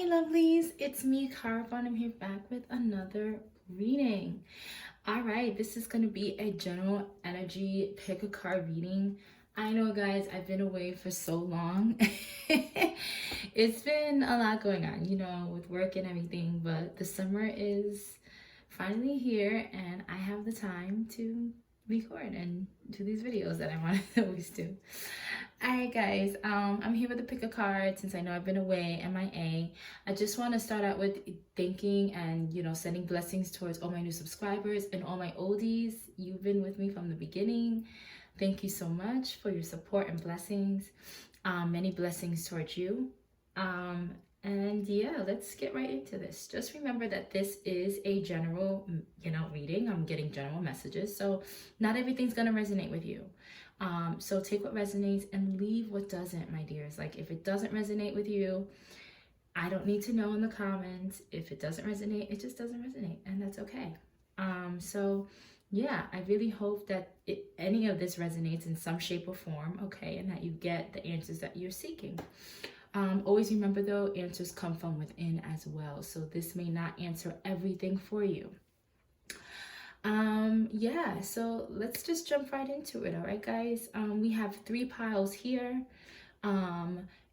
Lovelies, it's me, Karaba. I'm here back with another reading. All right, this is going to be a general energy pick a card reading. I know, guys, I've been away for so long. It's been a lot going on, with work and everything, but the summer is finally here and I have the time to record and do these videos that I want to always do. Alright guys, I'm here with a pick a card since I know I've been away, MIA. I just want to start out with thanking and, sending blessings towards all my new subscribers and all my oldies. You've been with me from the beginning. Thank you so much for your support and blessings. Many blessings towards you. And yeah, let's get right into this. Just remember that this is a general, reading. I'm getting general messages, so not everything's going to resonate with you. So take what resonates and leave what doesn't, my dears. Like if it doesn't resonate with you, I don't need to know in the comments. If it doesn't resonate, it just doesn't resonate, and that's okay. So yeah, I really hope that any of this resonates in some shape or form, okay, and that you get the answers that you're seeking. Always remember though, answers come from within as well. So this may not answer everything for you. Yeah, so let's just jump right into it. All right, guys. We have 3 piles here.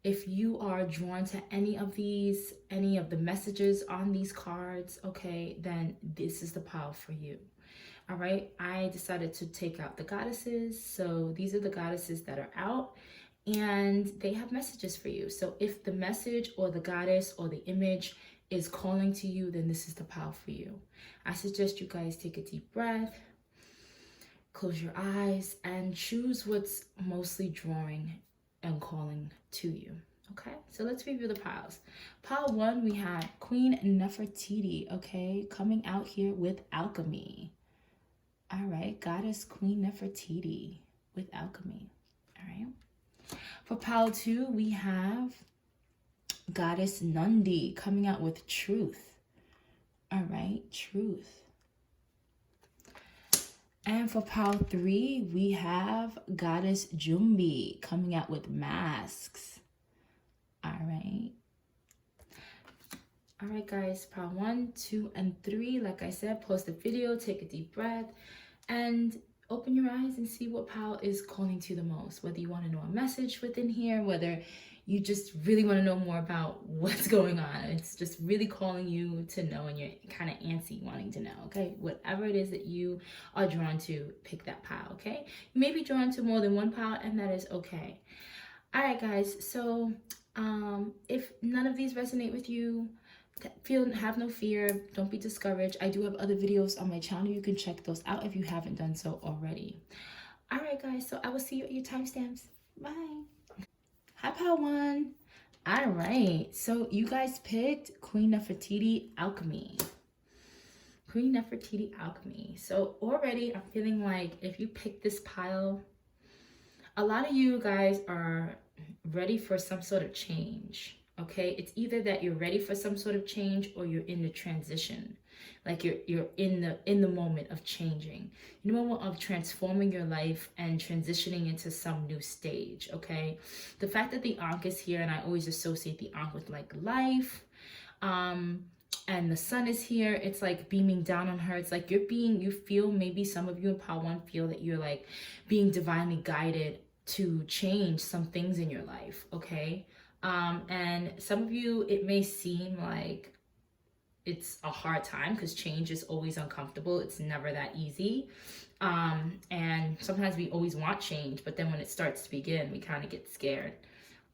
If you are drawn to any of the messages on these cards, okay, then this is the pile for you. All right, I decided to take out the goddesses. So these are the goddesses that are out, and they have messages for you. So if the message or the goddess or the image is calling to you, then this is the pile for you. I suggest you guys take a deep breath, close your eyes, and choose what's mostly drawing and calling to you. Okay, so let's review the piles. Pile 1, we have Queen Nefertiti, okay, coming out here with alchemy. All right, Goddess Queen Nefertiti with alchemy. All right. For pile 2, we have Goddess Nundi coming out with truth. All right, truth. And for pile 3, we have Goddess Jumbi coming out with masks. All right. All right, guys, pile 1, 2, and 3. Like I said, pause the video, take a deep breath, and open your eyes and see what pile is calling to you the most. Whether you want to know a message within here, whether you just really want to know more about what's going on. It's just really calling you to know, and you're kind of antsy wanting to know, okay? Whatever it is that you are drawn to, pick that pile, okay? You may be drawn to more than one pile, and that is okay. All right, guys, so if none of these resonate with you, have no fear, don't be discouraged. I do have other videos on my channel. You can check those out if you haven't done so already. All right, guys, so I will see you at your timestamps. Bye. Hi, pile 1. All right, so you guys picked Queen Nefertiti alchemy. Queen Nefertiti alchemy. So already I'm feeling like if you pick this pile, a lot of you guys are ready for some sort of change. Okay, it's either that you're ready for some sort of change or you're in the transition, like you're in the moment of changing, in the moment of transforming your life and transitioning into some new stage. Okay, the fact that the Ankh is here, and I always associate the Ankh with like life, and the sun is here, it's like beaming down on her. It's like you feel, maybe some of you in pile 1 feel that you're like being divinely guided to change some things in your life. Okay. And some of you, it may seem like it's a hard time because change is always uncomfortable. It's never that easy. And sometimes we always want change, but then when it starts to begin, we kind of get scared.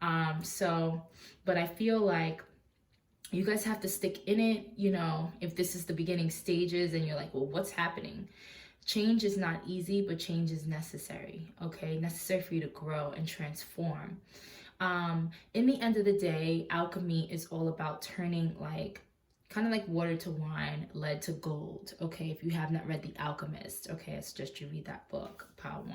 But I feel like you guys have to stick in it, if this is the beginning stages and you're like, well, what's happening? Change is not easy, but change is necessary, okay? Necessary for you to grow and transform. In the end of the day, alchemy is all about turning kind of like water to wine, lead to gold, okay? If you have not read The Alchemist, okay, I suggest you read that book, pile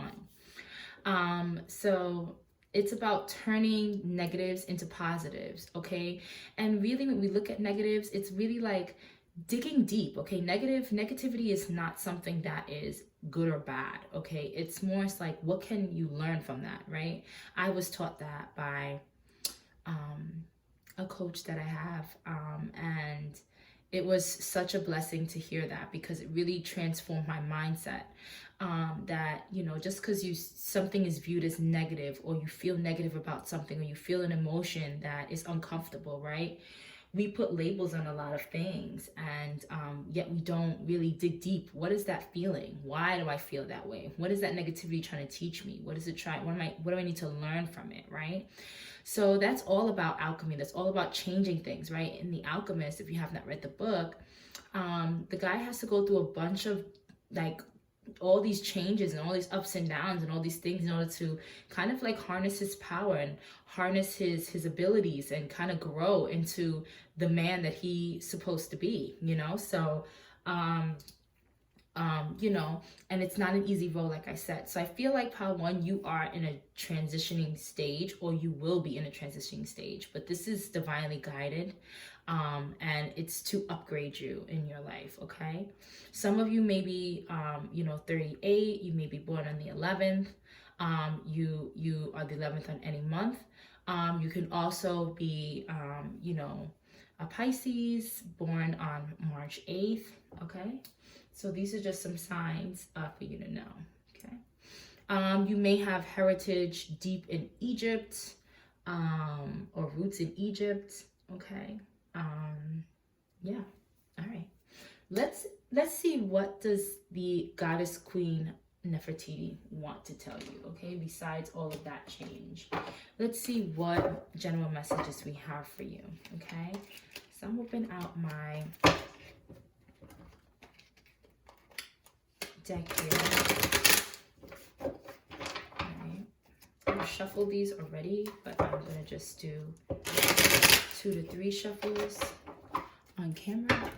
1. So it's about turning negatives into positives, okay? And really, when we look at negatives, it's really like digging deep, okay? Negativity is not something that is good or bad, okay? It's more, it's like, what can you learn from that, right? I was taught that by a coach that I have, and it was such a blessing to hear that, because it really transformed my mindset. That, you know, just because something is viewed as negative, or you feel negative about something, or you feel an emotion that is uncomfortable, right? We put labels on a lot of things, and yet we don't really dig deep. What is that feeling? Why do I feel that way? What is that negativity trying to teach me? What is it trying? What do I need to learn from it, right? So that's all about alchemy. That's all about changing things, right? In The Alchemist, if you have not read the book, the guy has to go through a bunch of like all these changes and all these ups and downs and all these things in order to kind of like harness his power and harness his abilities and kind of grow into the man that he's supposed to be, you know? So you know, and it's not an easy role, like I said. So I feel like pile one, you are in a transitioning stage, or you will be in a transitioning stage, but this is divinely guided, and it's to upgrade you in your life. Okay, some of you may be you know, 38, you may be born on the 11th, you are the 11th on any month. You can also be you know, a Pisces born on March 8th. Okay, so these are just some signs for you to know, okay? You may have heritage deep in Egypt, or roots in Egypt, okay? Yeah, all right. Let's see, what does the goddess queen Nefertiti want to tell you, okay? Besides all of that change, let's see what general messages we have for you, okay? So I'm whipping out my deck here. Alright. I've shuffled these already, but I'm gonna just do 2 to 3 shuffles on camera.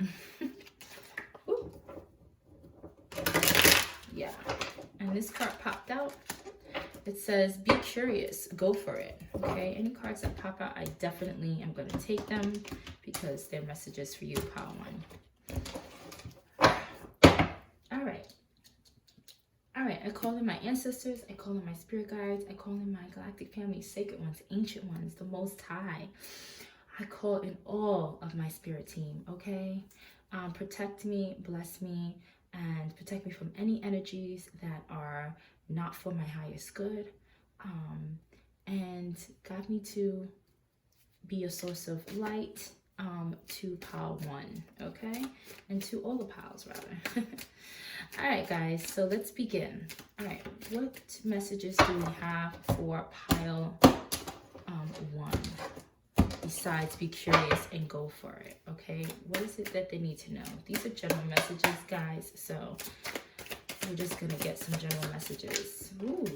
Yeah. And this card popped out. It says, be curious, go for it. Okay, any cards that pop out, I definitely am gonna take them, because they're messages for you, pile one. All right, I call in my ancestors, I call in my spirit guides, I call in my galactic family, sacred ones, ancient ones, the Most High. I call in all of my spirit team, okay? Protect me, bless me, and protect me from any energies that are not for my highest good. And guide me to be a source of light to pile one, okay? And to all the piles, rather. All right, guys, so let's begin. All right, what messages do we have for pile one? Besides be curious and go for it, okay? What is it that they need to know? These are general messages, guys, so we're just gonna get some general messages. Ooh.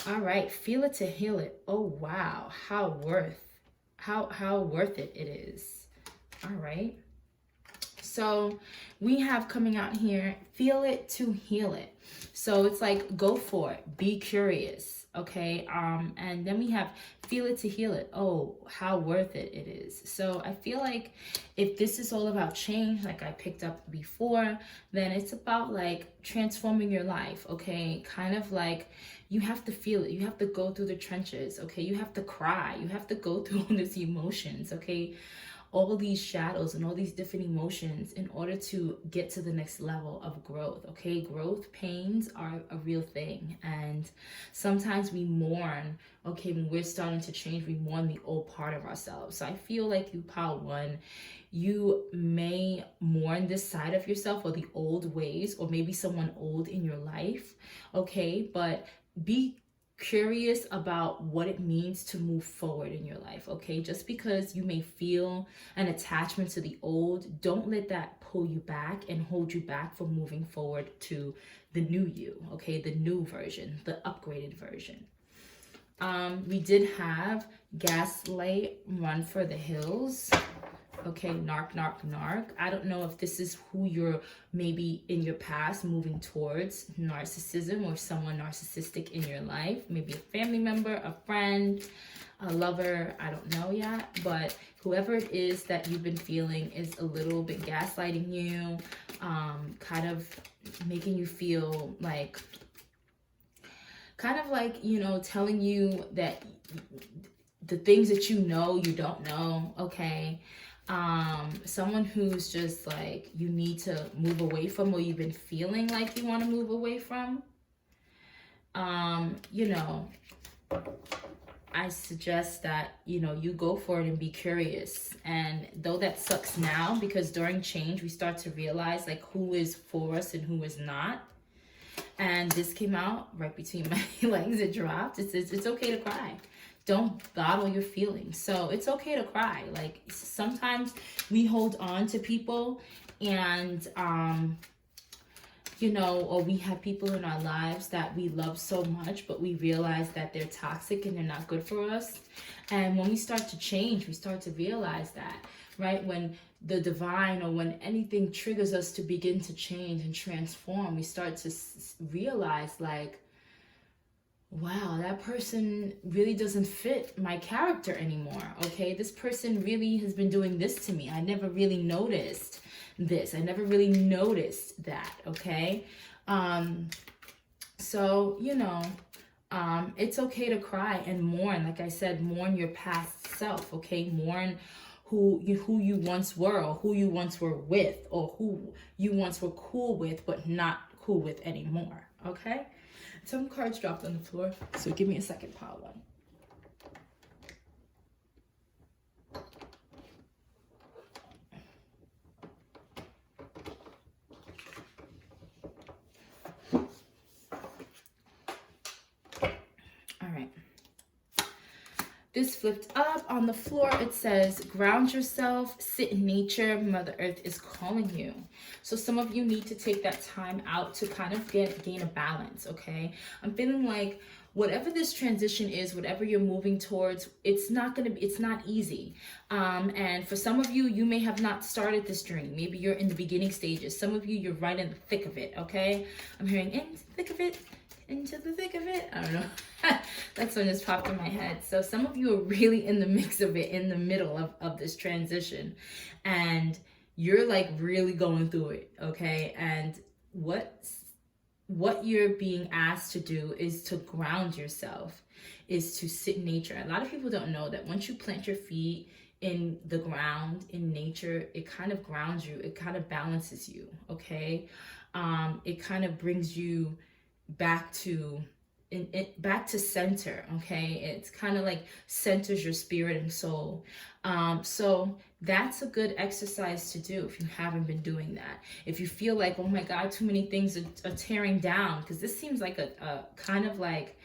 All right, feel it to heal it. Oh wow, how worth it is. All right, so we have coming out here, feel it to heal it. So it's like, go for it, be curious, okay? And then we have feel it to heal it. Oh, how worth it is. So I feel like if this is all about change, like I picked up before, then it's about like transforming your life, okay? Kind of like you have to feel it. You have to go through the trenches, okay? You have to cry. You have to go through all these emotions, okay? All these shadows and all these different emotions in order to get to the next level of growth, okay? Growth pains are a real thing, and sometimes we mourn, okay, when we're starting to change, we mourn the old part of ourselves. So I feel like you, pile one, you may mourn this side of yourself or the old ways, or maybe someone old in your life, okay? But be curious about what it means to move forward in your life, okay? Just because you may feel an attachment to the old, don't let that pull you back and hold you back from moving forward to the new you, okay? The new version, the upgraded version. We did have Gaslight, Run for the Hills. Okay, narc. I don't know if this is who you're maybe in your past moving towards, narcissism, or someone narcissistic in your life. Maybe a family member, a friend, a lover, I don't know yet. But whoever it is that you've been feeling is a little bit gaslighting you, kind of making you feel like kind of like, you know, telling you that the things that you know you don't know, okay? Someone who's just like you need to move away from, or you've been feeling like you want to move away from. You know, I suggest that, you know, you go for it and be curious. And though that sucks now, because during change we start to realize like who is for us and who is not. And this came out right between my legs. It dropped. It's okay to cry. Don't bottle your feelings. So it's okay to cry. Like sometimes we hold on to people and you know, or we have people in our lives that we love so much, but we realize that they're toxic and they're not good for us. And when we start to change, we start to realize that, right? When the divine, or when anything triggers us to begin to change and transform, we start to realize like, wow, that person really doesn't fit my character anymore. Okay, this person really has been doing this to me. I never really noticed this. I never really noticed that. Okay, so you know, it's okay to cry and mourn. Like I said, mourn your past self. Okay, mourn who you once were, or who you once were with, or who you once were cool with but not cool with anymore. Okay, some cards dropped on the floor, so give me a second, pile one. This flipped up on the floor. It says, ground yourself, sit in nature. Mother Earth is calling you. So some of you need to take that time out to kind of gain a balance, okay? I'm feeling like whatever this transition is, whatever you're moving towards, it's not easy. And for some of you, you may have not started this journey. Maybe you're in the beginning stages. Some of you, you're right in the thick of it, okay? I'm hearing in the thick of it. Into the thick of it. I don't know. That's what just popped in my head. So some of you are really in the mix of it, in the middle of this transition. And you're like really going through it, okay? And what you're being asked to do is to ground yourself, is to sit in nature. A lot of people don't know that once you plant your feet in the ground, in nature, it kind of grounds you. It kind of balances you, okay? It kind of brings you back to center, okay? It's kind of like centers your spirit and soul. So that's a good exercise to do if you haven't been doing that. If you feel like, oh my God, too many things are tearing down, because this seems like a kind of like,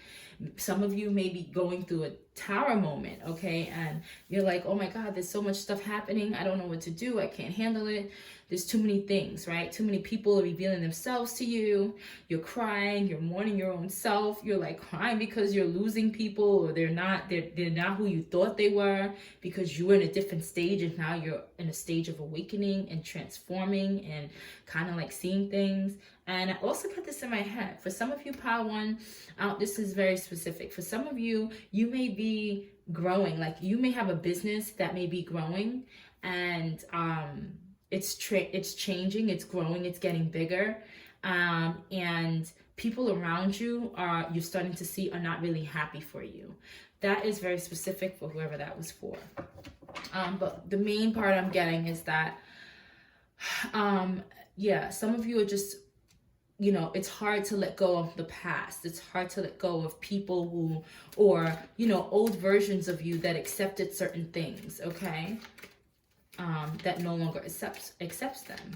some of you may be going through a tower moment, okay? And you're like, oh my God, there's so much stuff happening. I don't know what to do. I can't handle it. There's too many things, right? Too many people are revealing themselves to you. You're crying, you're mourning your own self. You're like crying because you're losing people, or they're not who you thought they were, because you were in a different stage and now you're in a stage of awakening and transforming and kind of like seeing things. And I also put this in my head. For some of you, Power One, this is very specific. For some of you, you may be growing. Like you may have a business that may be growing, and it's changing, it's growing, it's getting bigger, and people around you you're starting to see are not really happy for you. That is very specific for whoever that was for. But the main part I'm getting is that, yeah, some of you are just, you know, it's hard to let go of the past. It's hard to let go of people who, or, you know, old versions of you that accepted certain things, okay? That no longer accepts them.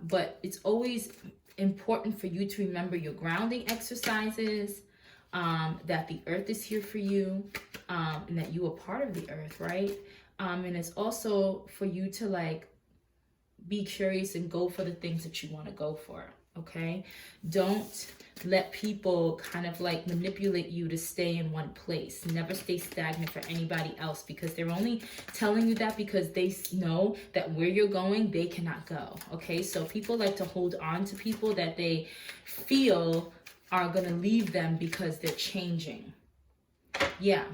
But it's always important for you to remember your grounding exercises, that the earth is here for you, and that you are part of the earth, right? And it's also for you to like be curious and go for the things that you want to go for, okay? Don't let people kind of like manipulate you to stay in one place. Never stay stagnant for anybody else, because they're only telling you that because they know that where you're going, they cannot go, okay? So people like to hold on to people that they feel are going to leave them because they're changing. Yeah,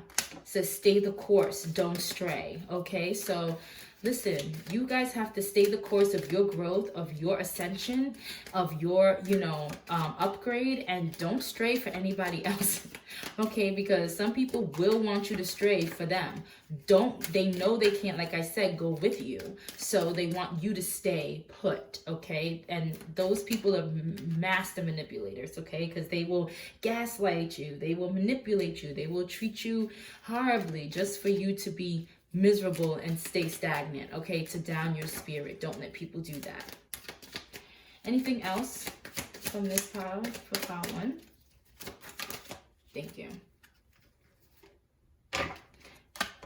so stay the course, don't stray, okay? So Listen, you guys have to stay the course of your growth, of your ascension, of your, upgrade, and don't stray for anybody else. Okay, because some people will want you to stray for them. They know they can't, like I said, go with you. So they want you to stay put, okay? And those people are master manipulators, okay? Because they will gaslight you, they will manipulate you, they will treat you horribly just for you to be miserable and stay stagnant, okay? To down your spirit. Don't let people do that. Anything else from this pile for pile 1? Thank you.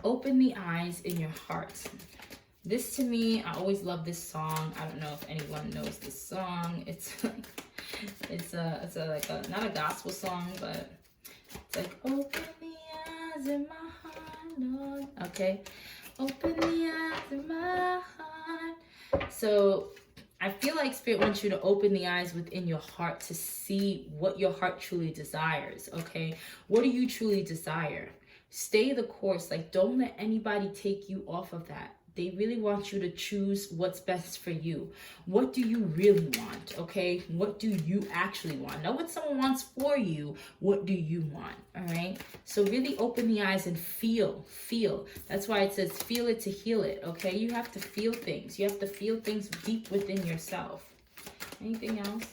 Open the eyes in your heart. This, to me, I always love this song. I don't know if anyone knows this song. It's like, it's not a gospel song, but it's like, open the eyes in my heart, Lord. Okay, open the eyes in my heart. So I feel like Spirit wants you to open the eyes within your heart to see what your heart truly desires, okay? What do you truly desire? Stay the course. Like, don't let anybody take you off of that. They really want you to choose what's best for you. What do you really want, okay? What do you actually want? Not what someone wants for you. What do you want, all right? So really open the eyes and feel. That's why it says feel it to heal it, okay? You have to feel things. You have to feel things deep within yourself. Anything else?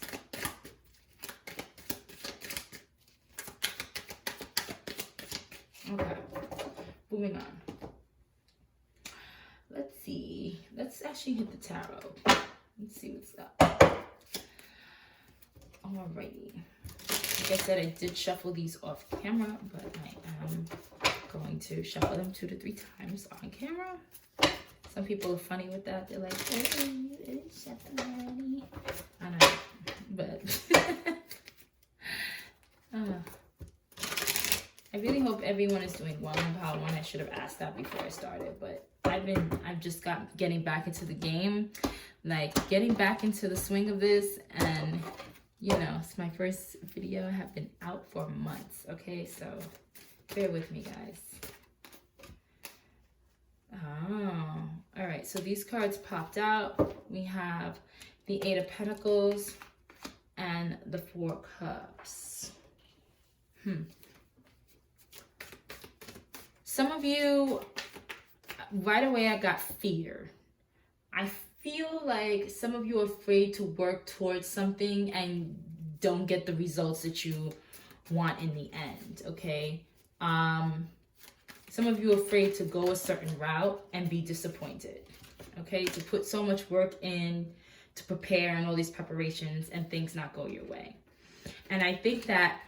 Okay, moving on. Let's see. Let's actually hit the tarot. Let's see what's up. Alrighty. Like I said, I did shuffle these off camera, but I am going to shuffle them 2 to 3 times on camera. Some people are funny with that. They're like, oh, you didn't shuffle already. I know, but I really hope everyone is doing well in pile 1. I should have asked that before I started, but I've just got getting back into the game, like getting back into the swing of this, and it's my first video. I have been out for months, okay? So bear with me, guys. Oh, all right. So these cards popped out. We have the 8 of Pentacles and the 4 Cups. Some of you, right away, I got fear. I feel like some of you are afraid to work towards something and don't get the results that you want in the end, okay? Some of you are afraid to go a certain route and be disappointed, okay? To put so much work in, to prepare and all these preparations and things not go your way. And I think that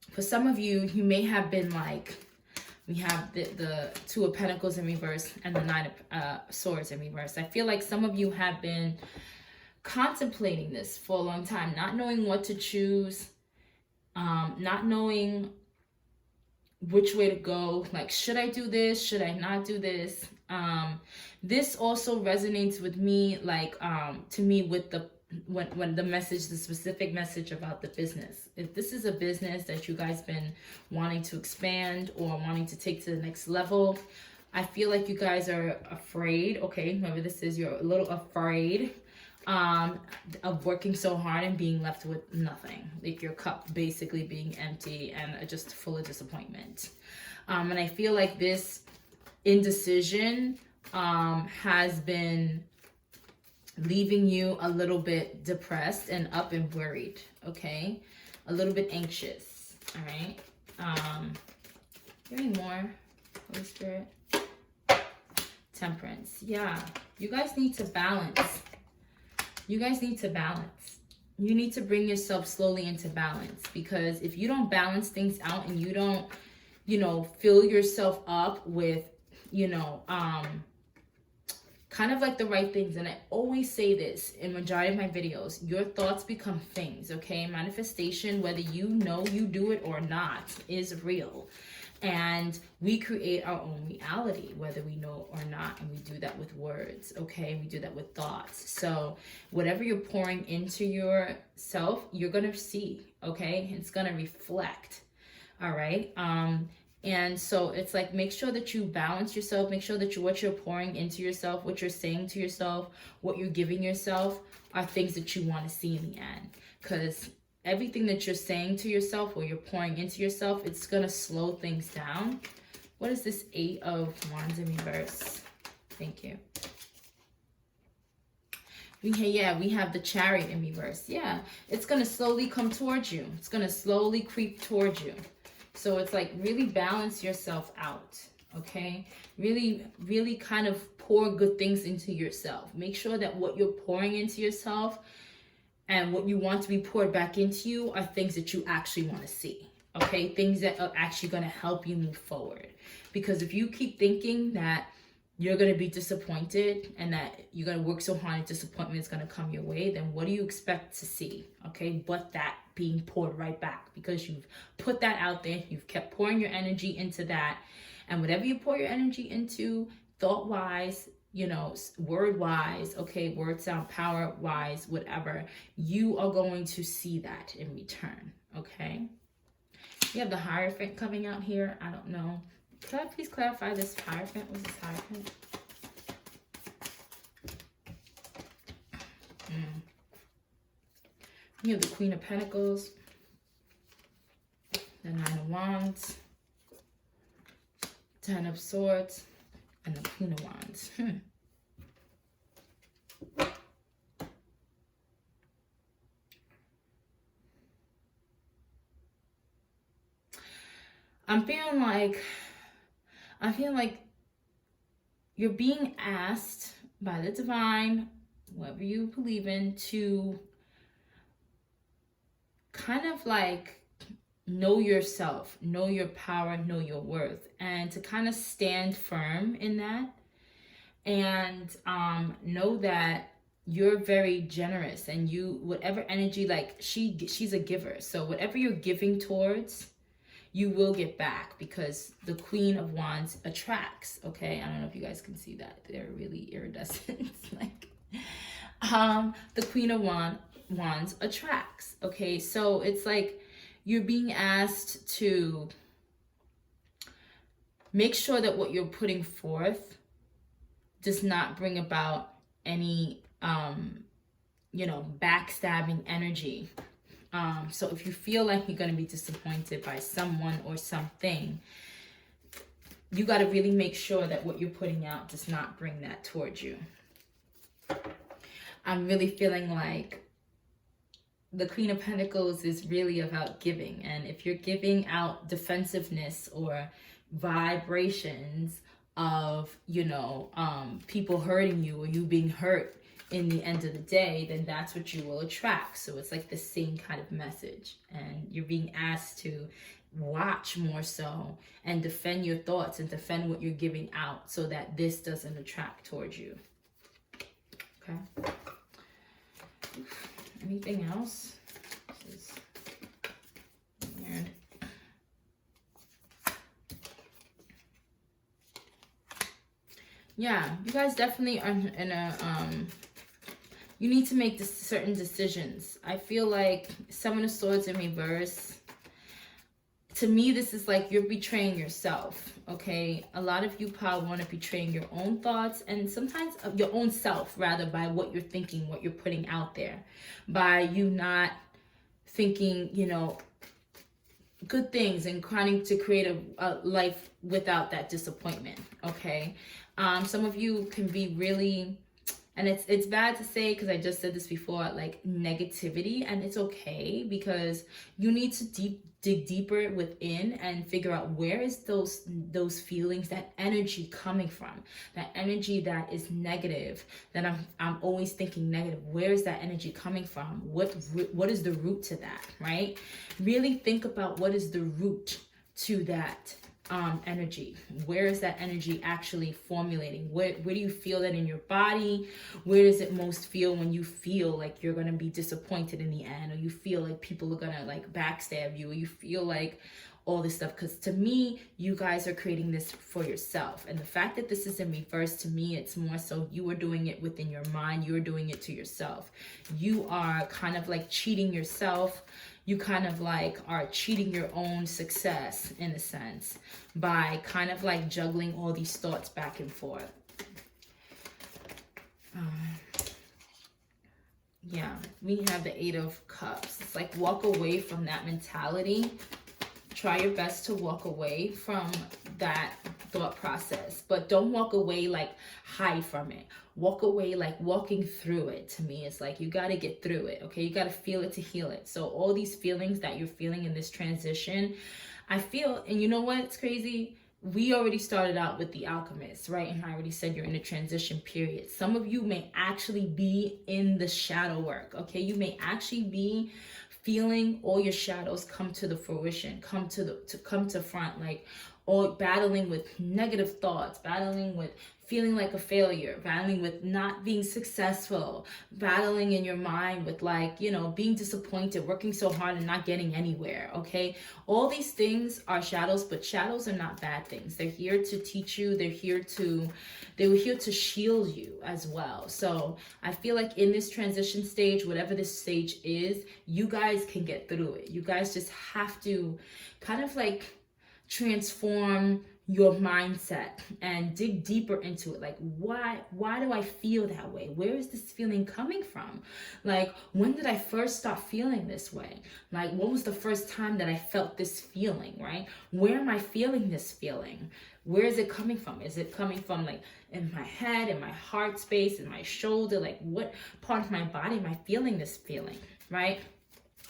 for some of you, you may have been like, we have the 2 of Pentacles in reverse and the 9 of Swords in reverse. I feel like some of you have been contemplating this for a long time, not knowing what to choose, not knowing which way to go. Like, should I do this? Should I not do this? This also resonates with me, like, to me with the when the specific message about the business. If this is a business that you guys been wanting to expand or wanting to take to the next level, I feel like you guys are afraid, okay, whoever this is, you're a little afraid of working so hard and being left with nothing. Like your cup basically being empty and just full of disappointment. And I feel like this indecision has been leaving you a little bit depressed and up and worried, okay? A little bit anxious, all right? Give me more, Holy Spirit. Temperance. Yeah, you guys need to balance. You guys need to balance. You need to bring yourself slowly into balance, because if you don't balance things out and you don't, fill yourself up with, kind of like the right things. And I always say this in majority of my videos, your thoughts become things, okay? Manifestation, whether you know you do it or not, is real. And we create our own reality, whether we know or not. And we do that with words, okay? We do that with thoughts. So whatever you're pouring into yourself, you're going to see, okay? It's going to reflect, all right? And so it's like, make sure that you balance yourself, make sure that what you're pouring into yourself, what you're saying to yourself, what you're giving yourself are things that you want to see in the end. Because everything that you're saying to yourself or you're pouring into yourself, it's going to slow things down. What is this 8 of Wands in reverse? Thank you. We have the Chariot in reverse. Yeah, it's going to slowly come towards you. It's going to slowly creep towards you. So it's like, really balance yourself out, okay? Really, really kind of pour good things into yourself. Make sure that what you're pouring into yourself and what you want to be poured back into you are things that you actually want to see, okay? Things that are actually going to help you move forward. Because if you keep thinking that you're going to be disappointed and that you're going to work so hard and disappointment is going to come your way, then what do you expect to see, okay? But that being poured right back, because you've put that out there, you've kept pouring your energy into that, and whatever you pour your energy into, thought-wise, you know, word-wise, okay, word sound power-wise, whatever, you are going to see that in return, okay? You have the Hierophant coming out here. I don't know. Could I please clarify this Hierophant? Was this Hierophant? You have the Queen of Pentacles, the 9 of Wands, 10 of Swords, and the Queen of Wands. I feel like you're being asked by the divine, whoever you believe in, to kind of like know yourself, know your power, know your worth, and to kind of stand firm in that, and know that you're very generous, and you, whatever energy, like she's a giver, so whatever you're giving towards, you will get back, because the Queen of Wands attracts, okay? I don't know if you guys can see that. They're really iridescent. Like, the Queen of Wands attracts, okay? So it's like you're being asked to make sure that what you're putting forth does not bring about any, you know, backstabbing energy. So if you feel like you're going to be disappointed by someone or something, you got to really make sure that what you're putting out does not bring that towards you. I'm really feeling like the Queen of Pentacles is really about giving. And if you're giving out defensiveness or vibrations of, you know, people hurting you or you being hurt in the end of the day, then that's what you will attract. So it's like the same kind of message, and you're being asked to watch more so and defend your thoughts and defend what you're giving out, so that this doesn't attract towards you. Okay, anything else? This is weird. Yeah, you guys definitely are in a you need to make certain decisions. I feel like Seven of Swords in reverse, to me, this is like you're betraying yourself, okay? A lot of you probably want to betray your own thoughts, and sometimes your own self, rather, by what you're thinking, what you're putting out there. By you not thinking, you know, good things and trying to create a life without that disappointment, okay? Some of you can be really... And it's bad to say, because I just said this before, like negativity, and it's okay, because you need to dig deeper within and figure out where is those feelings, that energy coming from, that energy that is negative, that I'm always thinking negative. Where is that energy coming from? What is the root to that, right? Really think about what is the root to that energy. Where is that energy actually formulating? Where do you feel that in your body? Where does it most feel when you feel like you're going to be disappointed in the end, or you feel like people are going to like backstab you, or you feel like all this stuff, because to me, you guys are creating this for yourself. And the fact that this is in reverse, to me, it's more so you are doing it within your mind. You're doing it to yourself. You are kind of like cheating yourself. You kind of like are cheating your own success in a sense by kind of like juggling all these thoughts back and forth. Yeah, we have the 8 of Cups. It's like walk away from that mentality. Try your best to walk away from that thought process, but don't walk away like hide from it. Walk away like walking through it. To me, it's like you got to get through it, okay? You got to feel it to heal it. So all these feelings that you're feeling in this transition, I feel, and you know what? It's crazy. We already started out with the Alchemist, right? And I already said you're in a transition period. Some of you may actually be in the shadow work, okay? You may actually be feeling all your shadows come to the fruition, come to front, like, or battling with negative thoughts, battling with feeling like a failure, battling with not being successful, battling in your mind with like, you know, being disappointed, working so hard and not getting anywhere, okay? All these things are shadows, but shadows are not bad things. They're here to teach you. They were here to shield you as well. So I feel like in this transition stage, whatever this stage is, you guys can get through it. You guys just have to kind of like transform your mindset and dig deeper into it. Like, why do I feel that way? Where is this feeling coming from? Like, when did I first start feeling this way? Like, when was the first time that I felt this feeling, right? Where am I feeling this feeling? Where is it coming from? Is it coming from like in my head, in my heart space, in my shoulder? Like, what part of my body am I feeling this feeling, right?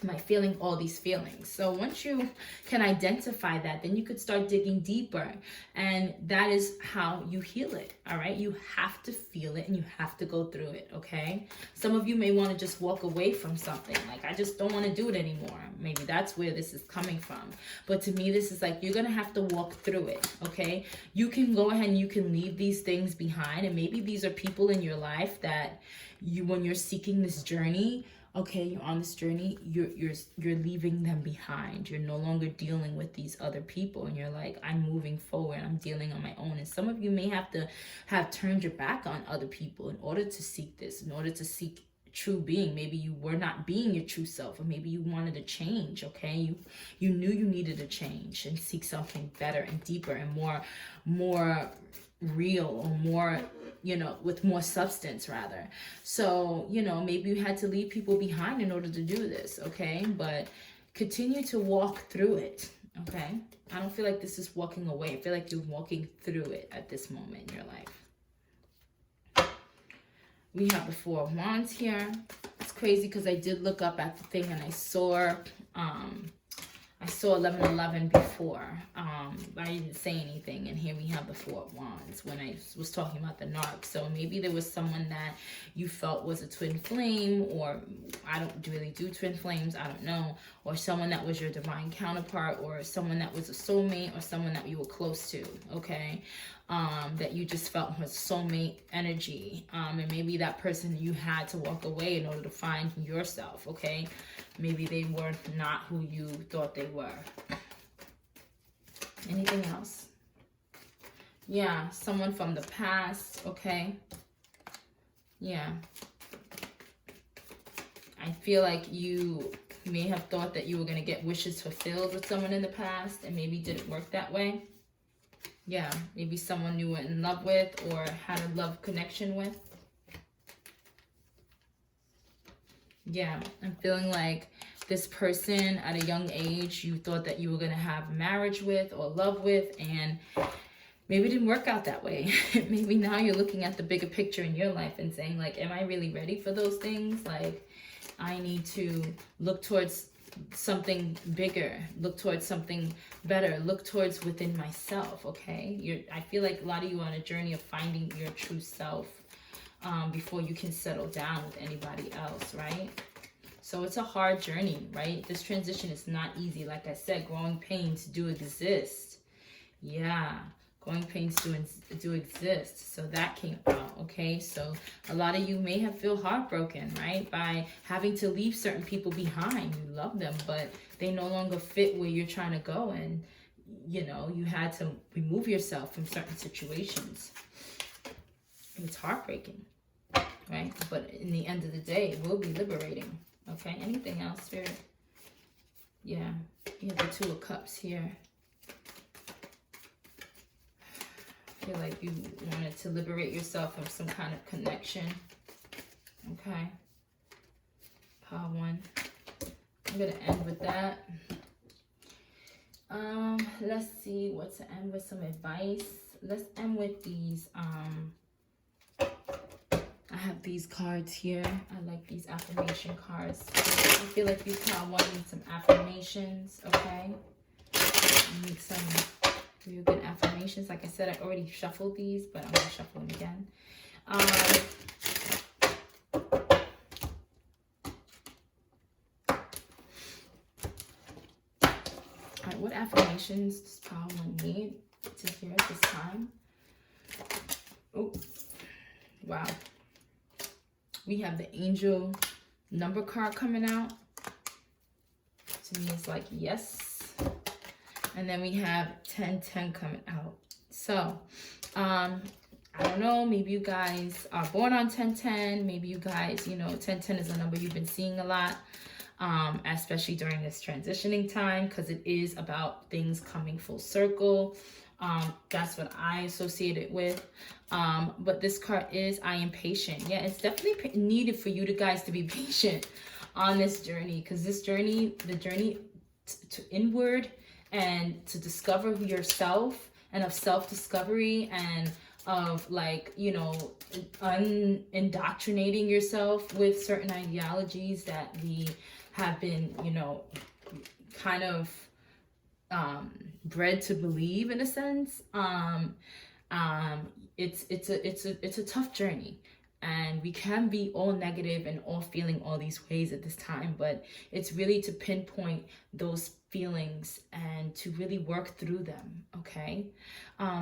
Am I feeling all these feelings? So once you can identify that, then you could start digging deeper, and that is how you heal it. All right, you have to feel it and you have to go through it. Okay, some of you may want to just walk away from something, like, I just don't want to do it anymore. Maybe that's where this is coming from, but to me, this is like you're gonna have to walk through it. Okay, you can go ahead and you can leave these things behind, and maybe these are people in your life that you, when you're seeking this journey, okay, you're on this journey, you're leaving them behind. You're no longer dealing with these other people, and you're like, I'm moving forward, I'm dealing on my own. And some of you may have to have turned your back on other people in order to seek this, in order to seek true being. Maybe you were not being your true self, or maybe you wanted to change. Okay, you knew you needed to change and seek something better and deeper and more real, or more, you know, with more substance rather. So, you know, maybe you had to leave people behind in order to do this, okay? But continue to walk through it, okay? I don't feel like this is walking away. I feel like you're walking through it at this moment in your life. We have the 4 of Wands here. It's crazy because I did look up at the thing and I saw 1111 before, but I didn't say anything. And here we have the 4 of Wands when I was talking about the narc. So maybe there was someone that you felt was a twin flame, or I don't really do twin flames, I don't know, or someone that was your divine counterpart, or someone that was a soulmate, or someone that you were close to, okay? That you just felt was soulmate energy, and maybe that person you had to walk away in order to find yourself, okay? Maybe they were not who you thought they were. Anything else? Yeah, someone from the past, okay? Yeah. I feel like you may have thought that you were going to get wishes fulfilled with someone in the past, and maybe didn't work that way. Yeah, maybe someone you were in love with or had a love connection with. Yeah, I'm feeling like this person at a young age you thought that you were going to have marriage with or love with, and maybe it didn't work out that way. Maybe now you're looking at the bigger picture in your life and saying, like, am I really ready for those things? Like, I need to look towards something bigger, look towards something better, look towards within myself, okay? I feel like a lot of you are on a journey of finding your true self before you can settle down with anybody else, right? So it's a hard journey, right? This transition is not easy. Like I said, growing pains do exist. Yeah. Growing pains do exist. So that came out, okay? So a lot of you may have feel heartbroken, right? By having to leave certain people behind. You love them, but they no longer fit where you're trying to go. And, you know, you had to remove yourself from certain situations. It's heartbreaking, right? But in the end of the day, it will be liberating, okay? Anything else, Spirit? Yeah, you have the Two of Cups here. I feel like you wanted to liberate yourself from some kind of connection. Okay. Power 1. I'm going to end with that. Let's see what to end with, some advice. Let's end with these. I have these cards here. I like these affirmation cards. I feel like you kind of need some affirmations, okay? You need some real good affirmations. Like I said, I already shuffled these, but I'm going to shuffle them again. All right, what affirmations does Power 1 need to hear at this time? Oh, wow. We have the angel number card coming out. To me, it's like, yes. And then we have 1010 coming out. So, I don't know. Maybe you guys are born on 1010. Maybe you guys, you know, 1010 is a number you've been seeing a lot. Especially during this transitioning time, because it is about things coming full circle. That's what I associate it with. But this card is I am patient. Yeah, it's definitely needed for you guys to be patient on this journey, because this journey, the journey to inward and to discover yourself, and of self-discovery, and of, like, you know, indoctrinating yourself with certain ideologies that we have been, you know, kind of bred to believe, in a sense. It's a tough journey, and we can be all negative and all feeling all these ways at this time, but it's really to pinpoint those feelings and to really work through them, okay?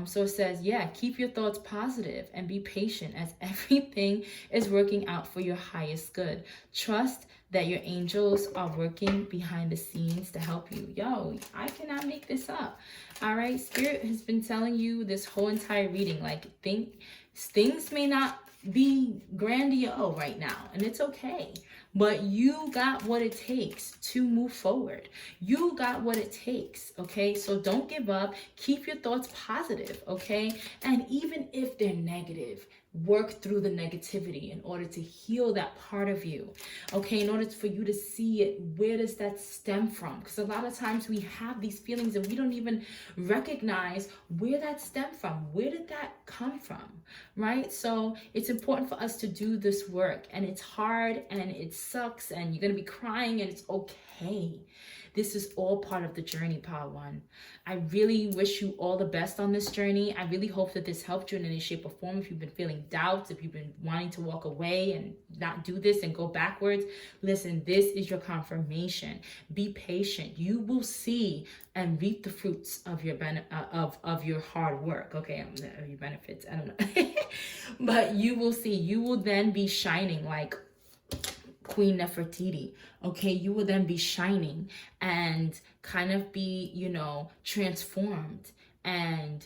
So it says, yeah, keep your thoughts positive and be patient, as everything is working out for your highest good. Trust that your angels are working behind the scenes to help you. Yo, I cannot make this up. All right, Spirit has been telling you this whole entire reading, like, things may not be grandiose right now, and it's okay, but you got what it takes to move forward. You got what it takes, okay? So don't give up. Keep your thoughts positive, okay? And even if they're negative, work through the negativity in order to heal that part of you, okay? In order for you to see it, where does that stem from? Because a lot of times we have these feelings and we don't even recognize where that stemmed from. Where did that come from, right? So it's important for us to do this work, and it's hard and it sucks and you're gonna be crying, and it's okay. This is all part of the journey, Power 1. I really wish you all the best on this journey. I really hope that this helped you in any shape or form. If you've been feeling doubts, if you've been wanting to walk away and not do this and go backwards, listen, this is your confirmation. Be patient. You will see and reap the fruits of your of your hard work. Okay, your benefits, I don't know. But you will see. You will then be shining like Queen Nefertiti, okay? You will then be shining and kind of be, you know, transformed and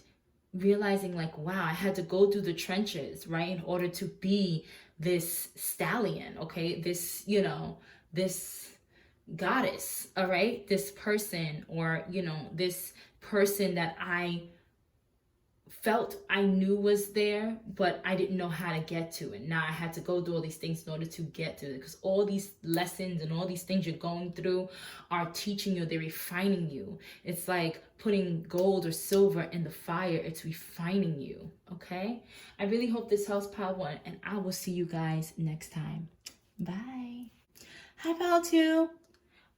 realizing, like, wow, I had to go through the trenches, right, in order to be this stallion, okay? This, you know, this goddess, all right? This person, or, you know, this person that I felt I knew was there, but I didn't know how to get to it. Now I had to go through all these things in order to get to it, because all these lessons and all these things you're going through are teaching you, they're refining you. It's like putting gold or silver in the fire. It's refining you, okay? I really hope this helps, Power 1, and I will see you guys next time. Bye. Hi, Power 2.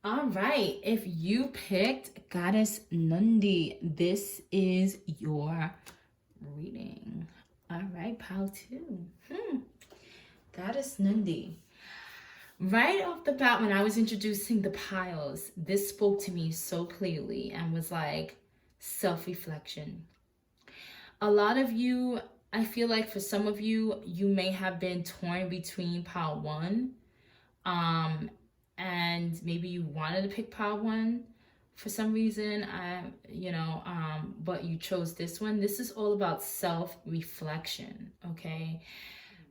All right, if you picked Goddess Nundi, this is your reading. All right, Pile 2. Goddess Nundi. Right off the bat, when I was introducing the piles, this spoke to me so clearly and was like self-reflection. A lot of you, I feel like for some of you, you may have been torn between pile 1, and maybe you wanted to pick pile 1 for some reason, but you chose this one. This is all about self-reflection, okay?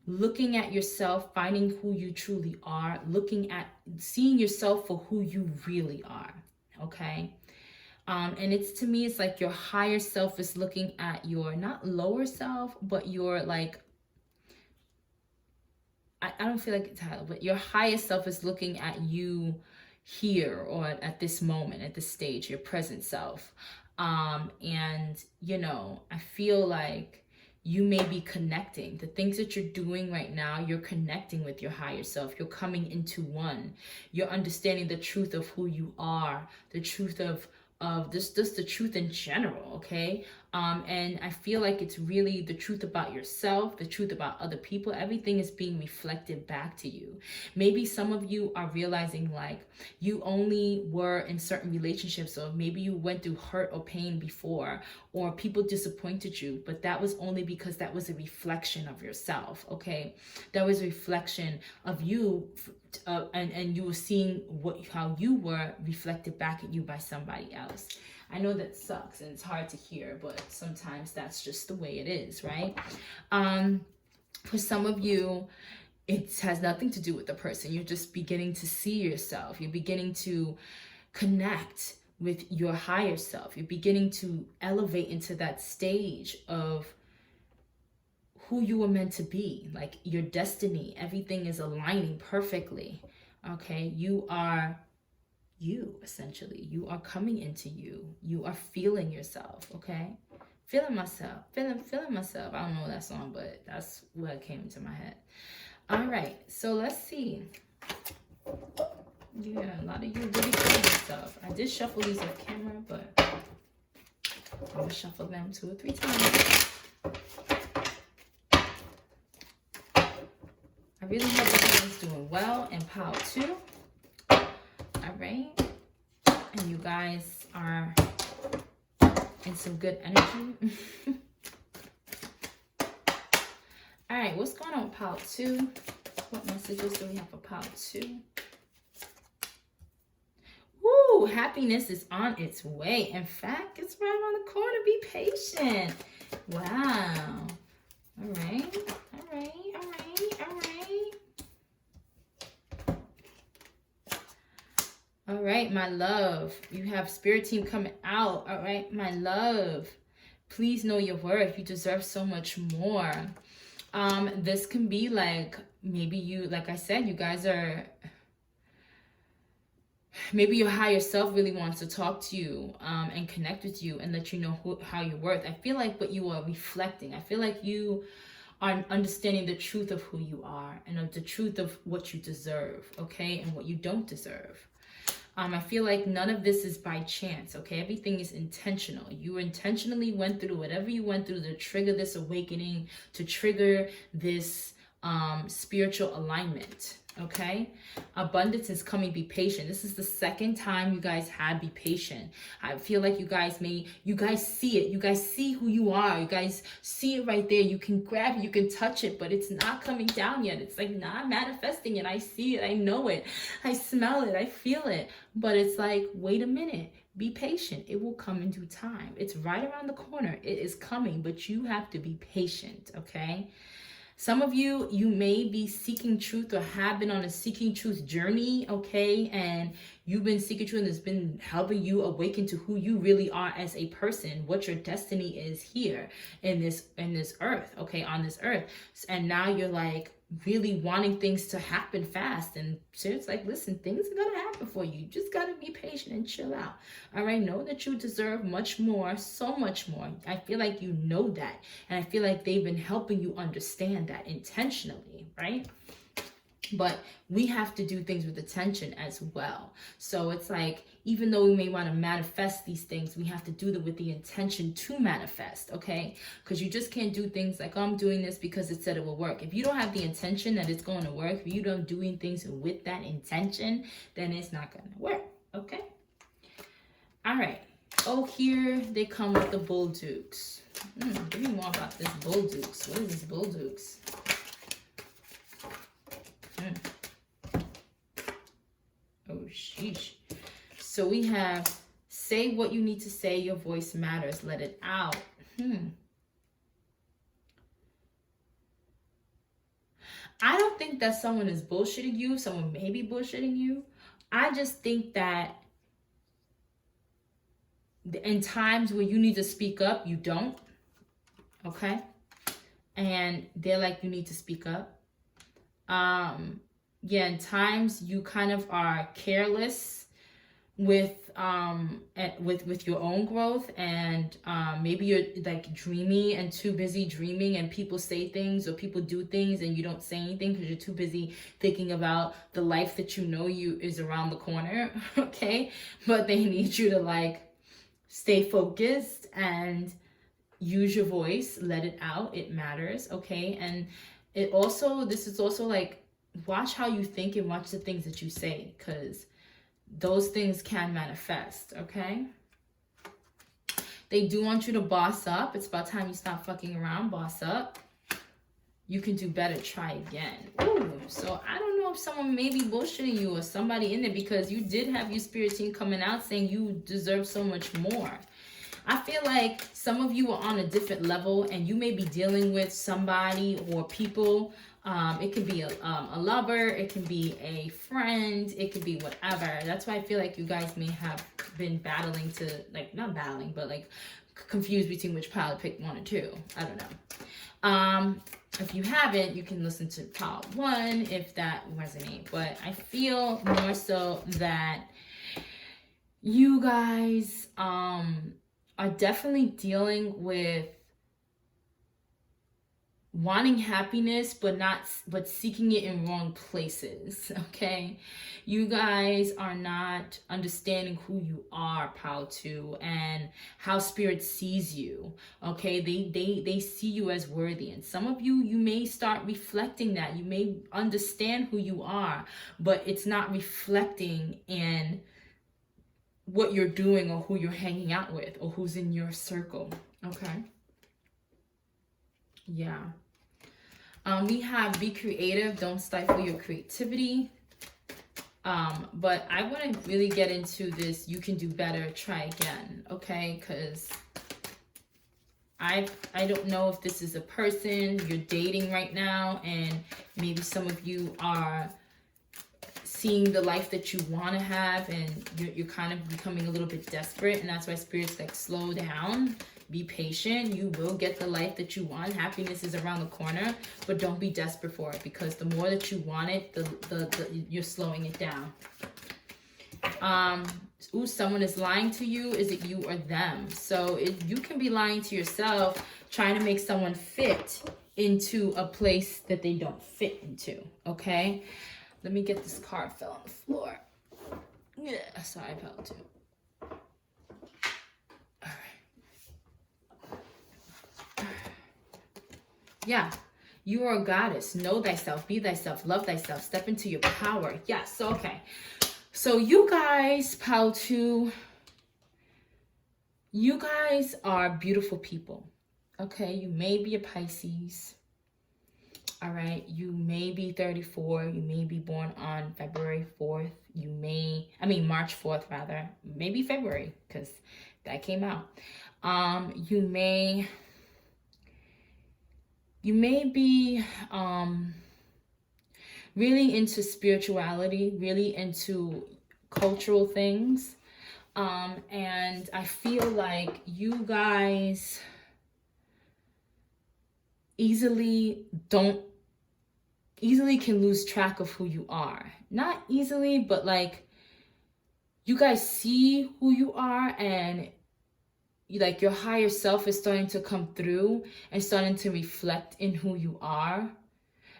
Looking at yourself, finding who you truly are, seeing yourself for who you really are, okay? And to me, it's like your higher self is looking at your, not lower self, but your like, I don't feel like it's title, but your highest self is looking at you here, or at this moment, at this stage, your present self. And I feel like you may be connecting. The things that you're doing right now, you're connecting with your higher self. You're coming into one. You're understanding the truth of who you are, the truth of just the truth in general, okay? And I feel like it's really the truth about yourself, the truth about other people. Everything is being reflected back to you. Maybe some of you are realizing like you only were in certain relationships, or maybe you went through hurt or pain before, or people disappointed you, but that was only because that was a reflection of yourself, okay? That was a reflection of you, and you were seeing how you were reflected back at you by somebody else. I know that sucks and it's hard to hear, but sometimes that's just the way it is, right? For some of you, it has nothing to do with the person. You're just beginning to see yourself. You're beginning to connect with your higher self. You're beginning to elevate into that stage of who you were meant to be, like your destiny. Everything is aligning perfectly, okay? You are you, essentially. You are coming into you. You are feeling yourself, okay? Feeling myself. Feeling myself. I don't know that song, but that's what came into my head. All right, so let's see. Yeah, a lot of you really feeling yourself. I did shuffle these off camera, but I'm gonna shuffle them 2 or 3 times. I really hope everyone's doing well in pile 2. All right. And you guys are in some good energy. All right, what's going on with pile 2? What messages do we have for pile 2? Woo, happiness is on its way. In fact, it's right around the corner. Be patient. Wow. All right. All right. All right. All right. All right, my love. You have spirit team coming out. All right, my love. Please know your worth. You deserve so much more. This can be like, maybe you, like I said, you guys are, maybe your higher self really wants to talk to you and connect with you and let you know how you're worth. I feel like what you are reflecting, I feel like you are understanding the truth of who you are and of the truth of what you deserve, okay, and what you don't deserve. I feel like none of this is by chance, okay? Everything is intentional. You intentionally went through whatever you went through to trigger this awakening, to trigger this spiritual alignment, okay? Abundance is coming. Be patient. This is the second time you guys had be patient. I feel like you guys see it. You guys see who you are. You guys see it right there. You can grab it, you can touch it, but it's not coming down yet. It's like not manifesting it. I see it, I know it, I smell it, I feel it. But it's like, wait a minute. Be patient. It will come in due time. It's right around the corner. It is coming, but you have to be patient, okay? Some of you may be seeking truth or have been on a seeking truth journey, okay? And you've been seeking truth and it's been helping you awaken to who you really are as a person, what your destiny is here in this earth, okay, on this earth. And now you're like really wanting things to happen fast. And so it's like, listen, things are going to happen for you. You just got to be patient and chill out. All right. Know that you deserve much more, so much more. I feel like you know that. And I feel like they've been helping you understand that intentionally, right? But we have to do things with attention as well. So it's like, even though we may want to manifest these things, we have to do them with the intention to manifest, okay? Because you just can't do things like, oh, I'm doing this because it said it will work. If you don't have the intention that it's going to work, if you don't doing things with that intention, then it's not going to work, okay? All right. Oh, here they come with the Bull Dukes. Give me more about this Bull Dukes. What is this Bull Dukes? Oh, sheesh. So we have, say what you need to say. Your voice matters. Let it out. I don't think that someone is bullshitting you. Someone may be bullshitting you. I just think that in times where you need to speak up, you don't. Okay? And they're like, you need to speak up. Yeah, in times you kind of are careless with your own growth, and maybe you're like dreamy and too busy dreaming, and people say things or people do things and you don't say anything because you're too busy thinking about the life that you know you is around the corner. Okay, but they need you to like stay focused and use your voice, let it out, it matters. Okay, and this is also like, watch how you think and watch the things that you say, because those things can manifest. Okay, they do want you to boss up. It's about time you stop fucking around. Boss up. You can do better. Try again. Ooh, so I don't know if someone may be bullshitting you or somebody in there, because you did have your spirit team coming out saying you deserve so much more. I feel like some of you are on a different level, and you may be dealing with somebody or people. It could be a lover, it can be a friend, it could be whatever. That's why I feel like you guys may have been battling to, like, not battling, but like confused between which pile to pick, 1 or 2. I don't know. If you haven't, you can listen to pile 1 if that resonates. But I feel more so that you guys are definitely dealing with wanting happiness, but seeking it in wrong places. Okay, you guys are not understanding who you are, pile 2, and how spirit sees you. Okay, they see you as worthy, and some of you may start reflecting that. You may understand who you are, but it's not reflecting in what you're doing or who you're hanging out with or who's in your circle. Okay, yeah. We have be creative, don't stifle your creativity. But I want to really get into this, you can do better, try again. Okay, because I don't know if this is a person you're dating right now, and maybe some of you are seeing the life that you want to have, and you're kind of becoming a little bit desperate, and that's why spirit's like, slow down, be patient, you will get the life that you want. Happiness is around the corner, but don't be desperate for it, because the more that you want it, you're slowing it down. Ooh, someone is lying to you. Is it you or them? So you can be lying to yourself, trying to make someone fit into a place that they don't fit into. Okay, let me get this card, fell on the floor. Yeah, sorry, I fell too. Yeah, you are a goddess. Know thyself, be thyself, love thyself, step into your power. Yes, okay. So you guys, pile 2, you guys are beautiful people. Okay, you may be a Pisces. All right, you may be 34. You may be born on February 4th. March 4th rather. Maybe February, because that came out. You may be really into spirituality, really into cultural things. And I feel like you guys easily can lose track of who you are. Not easily, but like, you guys see who you are, and like your higher self is starting to come through and starting to reflect in who you are,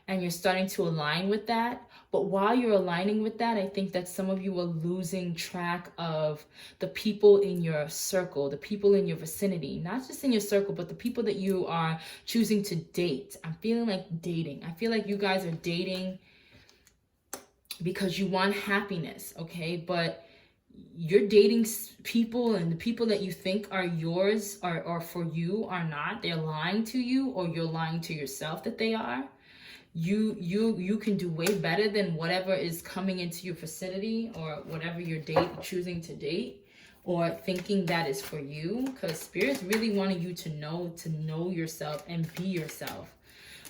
and you're starting to align with that. But while you're aligning with that, I think that some of you are losing track of the people in your circle, the people in your vicinity, not just in your circle, but the people that you are choosing to date. I'm feeling like dating. I feel like you guys are dating because you want happiness, okay? But you're dating people, and the people that you think are yours or for you are not. They're lying to you, or you're lying to yourself that they are. You can do way better than whatever is coming into your vicinity, or whatever you're choosing to date, or thinking that is for you, because Spirit's really wanting you to know yourself and be yourself.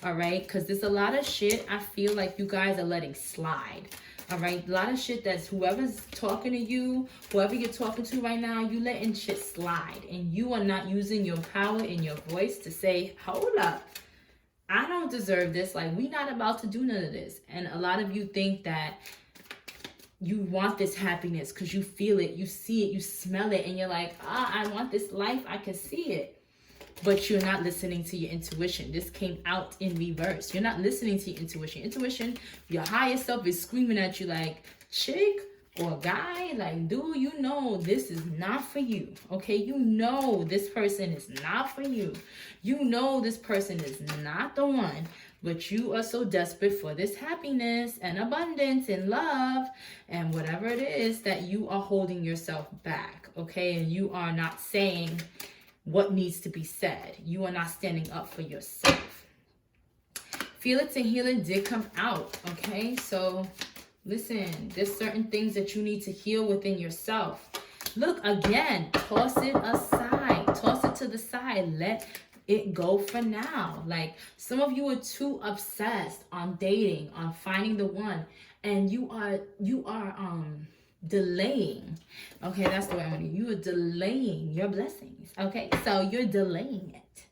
All right, because there's a lot of shit I feel like you guys are letting slide. All right, a lot of shit that's whoever's talking to you, whoever you're talking to right now, you letting shit slide, and you are not using your power in your voice to say, hold up, I don't deserve this. Like, we not about to do none of this. And a lot of you think that you want this happiness because you feel it, you see it, you smell it, and you're like, I want this life, I can see it. But you're not listening to your intuition. This came out in reverse. You're not listening to your intuition. Intuition, your higher self is screaming at you like, chick or guy, like, dude, you know this is not for you. Okay, you know this person is not for you. You know this person is not the one. But you are so desperate for this happiness and abundance and love and whatever it is that you are holding yourself back. Okay, and you are not saying what needs to be said. You are not standing up for yourself. Feel It to Heal It did come out, okay? So listen, there's certain things that you need to heal within yourself. Look, again, toss it aside. Toss it to the side. Let it go for now. Like, some of you are too obsessed on dating, on finding the one, and you are delaying. Okay, that's the way I want to. You are delaying your blessings. Okay, so you're delaying it,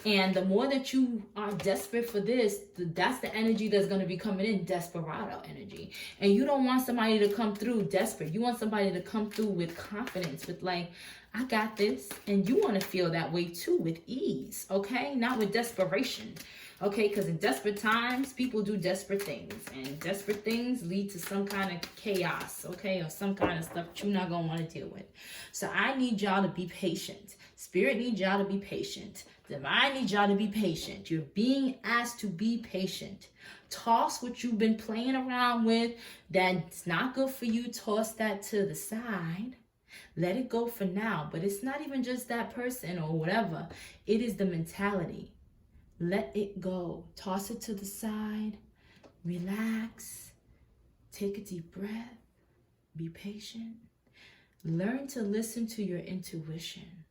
and the more that you are desperate for this, that's the energy that's going to be coming in, desperado energy. And you don't want somebody to come through desperate. You want somebody to come through with confidence, with like, I got this. And you want to feel that way too, with ease. Okay, not with desperation. Okay, because in desperate times, people do desperate things. And desperate things lead to some kind of chaos, okay? Or some kind of stuff that you're not going to want to deal with. So I need y'all to be patient. Spirit needs y'all to be patient. Divine needs y'all to be patient. You're being asked to be patient. Toss what you've been playing around with that's not good for you. Toss that to the side. Let it go for now. But it's not even just that person or whatever. It is the mentality. Let it go. Toss it to the side. Relax. Take a deep breath. Be patient. Learn to listen to your intuition.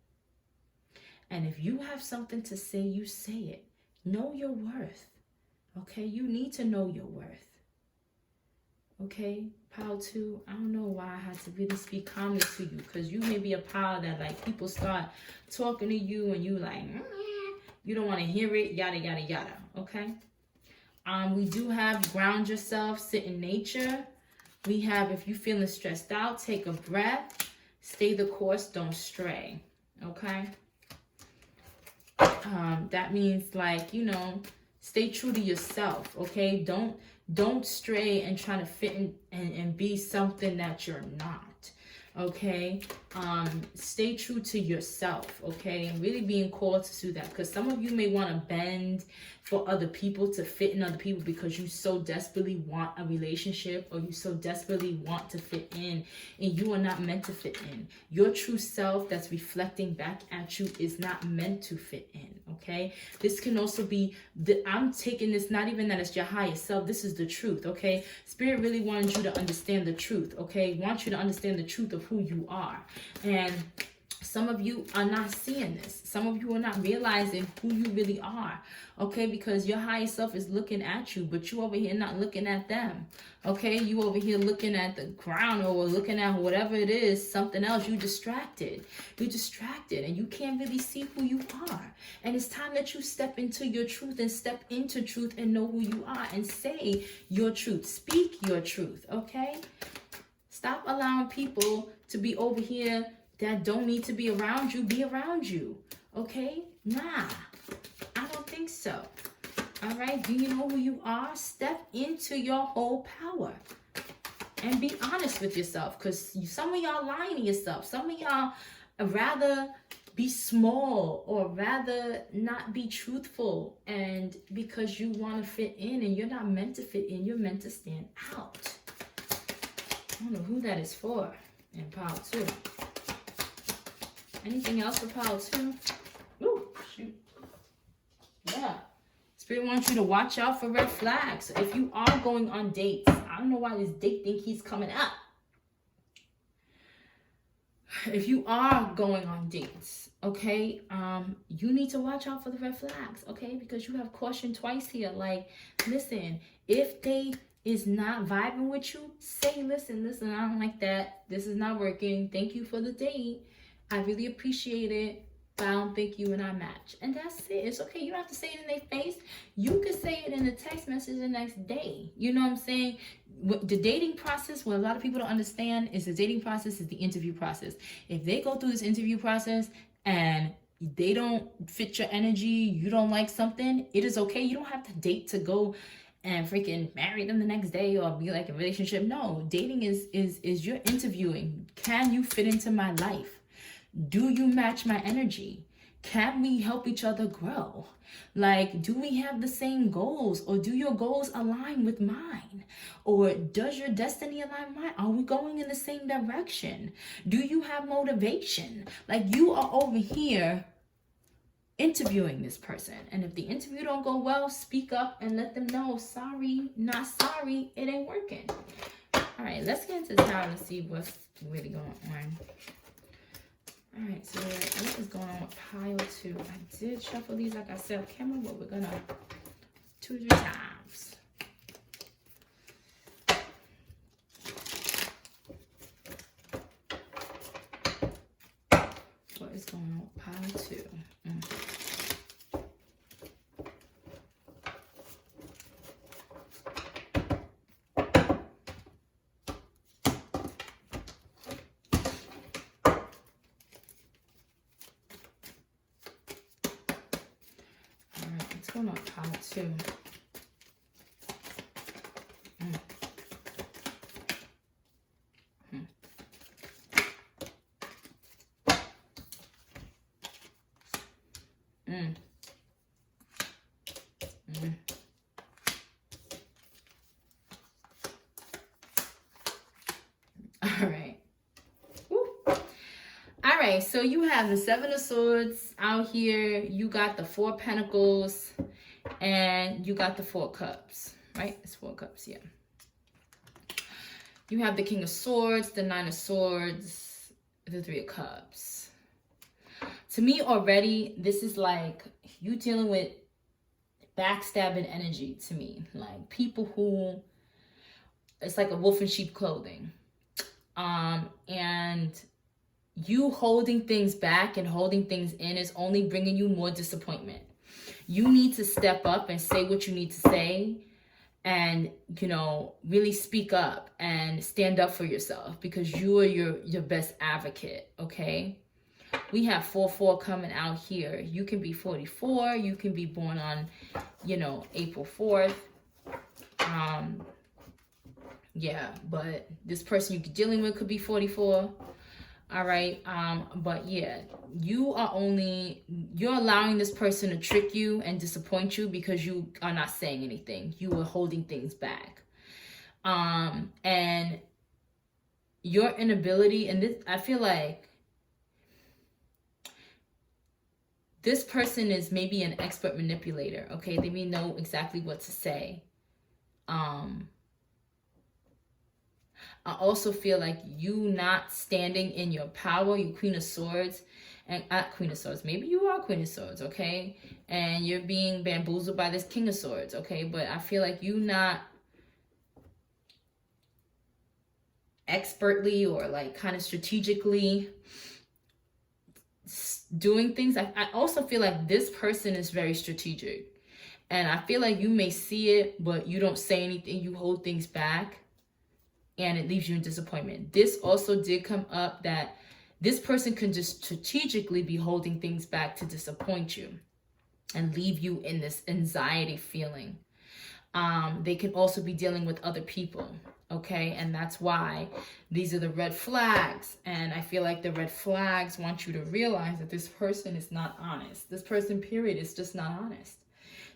And if you have something to say, you say it. Know your worth. Okay? You need to know your worth. Okay? Pile 2, I don't know why I had to really speak calmly to you, because you may be a pile that like people start talking to you and you like, you don't want to hear it, yada, yada, yada. Okay? We do have ground yourself, sit in nature. We have, if you're feeling stressed out, take a breath. Stay the course, don't stray. Okay? That means like, you know, stay true to yourself. Okay? Don't stray and try to fit in and be something that you're not. Okay, stay true to yourself. Okay, and really being called to do that, because some of you may want to bend for other people, to fit in other people, because you so desperately want a relationship, or you so desperately want to fit in, and you are not meant to fit in. Your true self that's reflecting back at you is not meant to fit in. Okay, this can also be I'm taking this, not even that it's your higher self, this is the truth. Okay, Spirit really wanted you to understand the truth. Okay, wants you to understand the truth of who you are. And some of you are not seeing this. Some of you are not realizing who you really are. Okay, because your higher self is looking at you, but you over here not looking at them. Okay, you over here looking at the ground, or looking at whatever it is, something else. You distracted. You're distracted, and you can't really see who you are. And it's time that you step into your truth, and step into truth, and know who you are, and say your truth. Speak your truth. Okay, stop allowing people to be over here that don't need to be around you, be around you. Okay? Nah, I don't think so. All right? Do you know who you are? Step into your whole power and be honest with yourself, because some of y'all lying to yourself. Some of y'all rather be small, or rather not be truthful, and because you want to fit in, and you're not meant to fit in, you're meant to stand out. I don't know who that is for. And pile 2. Anything else for pile 2? Ooh, shoot. Yeah. Spirit wants you to watch out for red flags. So if you are going on dates, I don't know why this date think he's coming up. If you are going on dates, okay, you need to watch out for the red flags, okay? Because you have caution twice here. Like, listen, if they is not vibing with you, say, listen, I don't like that. This is not working. Thank you for the date. I really appreciate it. But I don't think you and I match. And that's it. It's okay. You don't have to say it in their face. You could say it in a text message the next day. You know what I'm saying? The dating process, what a lot of people don't understand is the dating process is the interview process. If they go through this interview process and they don't fit your energy, you don't like something, it is okay. You don't have to date to go and freaking marry them the next day or be like a relationship. No, dating is you're interviewing. Can you fit into my life? Do you match my energy? Can we help each other grow? Like, do we have the same goals, or do your goals align with mine? Or does your destiny align with mine? Are we going in the same direction? Do you have motivation? Like, you are over here interviewing this person, and if the interview don't go well, speak up and let them know, sorry, not sorry, it ain't working. All right, let's get into the tarot and see what's really going on. All right, so what is going on with pile 2? I did shuffle these like I said on camera, but we're gonna 2-3 times. What is going on with pile 2? What's going on with pile 2? All right. Woo. All right, so you have the 7 of Swords out here. You got the 4 Pentacles, and you got the 4 Cups, right? It's 4 Cups, yeah. You have the King of Swords, the 9 of Swords, the 3 of Cups. To me already, this is like you dealing with backstabbing energy to me. Like people who, it's like a wolf in sheep clothing. And you holding things back and holding things in is only bringing you more disappointment. You need to step up and say what you need to say and, you know, really speak up and stand up for yourself because you are your best advocate, okay? We have 4-4 coming out here. You can be 44. You can be born on, you know, April 4th. Yeah, but this person you're dealing with could be 44. All right. But yeah, you're allowing this person to trick you and disappoint you because you are not saying anything. You are holding things back. And your inability, and this, I feel like this person is maybe an expert manipulator. Okay. They may know exactly what to say. I also feel like you not standing in your power, you Queen of Swords, and Queen of Swords, maybe you are Queen of Swords, okay? And you're being bamboozled by this King of Swords, okay? But I feel like you not expertly or like kind of strategically doing things. I also feel like this person is very strategic. And I feel like you may see it, but you don't say anything. You hold things back. And it leaves you in disappointment. This also did come up that this person can just strategically be holding things back to disappoint you and leave you in this anxiety feeling. They can also be dealing with other people, okay? And that's why these are the red flags. And I feel like the red flags want you to realize that this person is not honest. This person, period, is just not honest.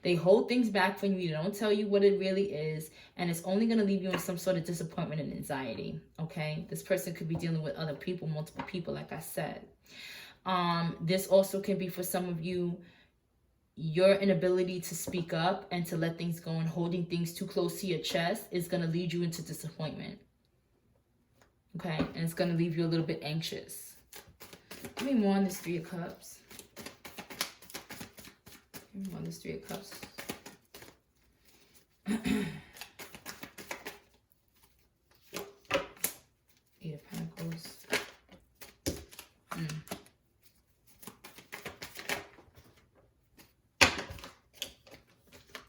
They hold things back from you. They don't tell you what it really is. And it's only going to leave you in some sort of disappointment and anxiety. Okay. This person could be dealing with other people, multiple people, like I said. This also can be for some of you, your inability to speak up and to let things go and holding things too close to your chest is going to lead you into disappointment. Okay. And it's going to leave you a little bit anxious. Give me more on this Three of Cups. Give me more on this Three of Cups. Eight of Pentacles.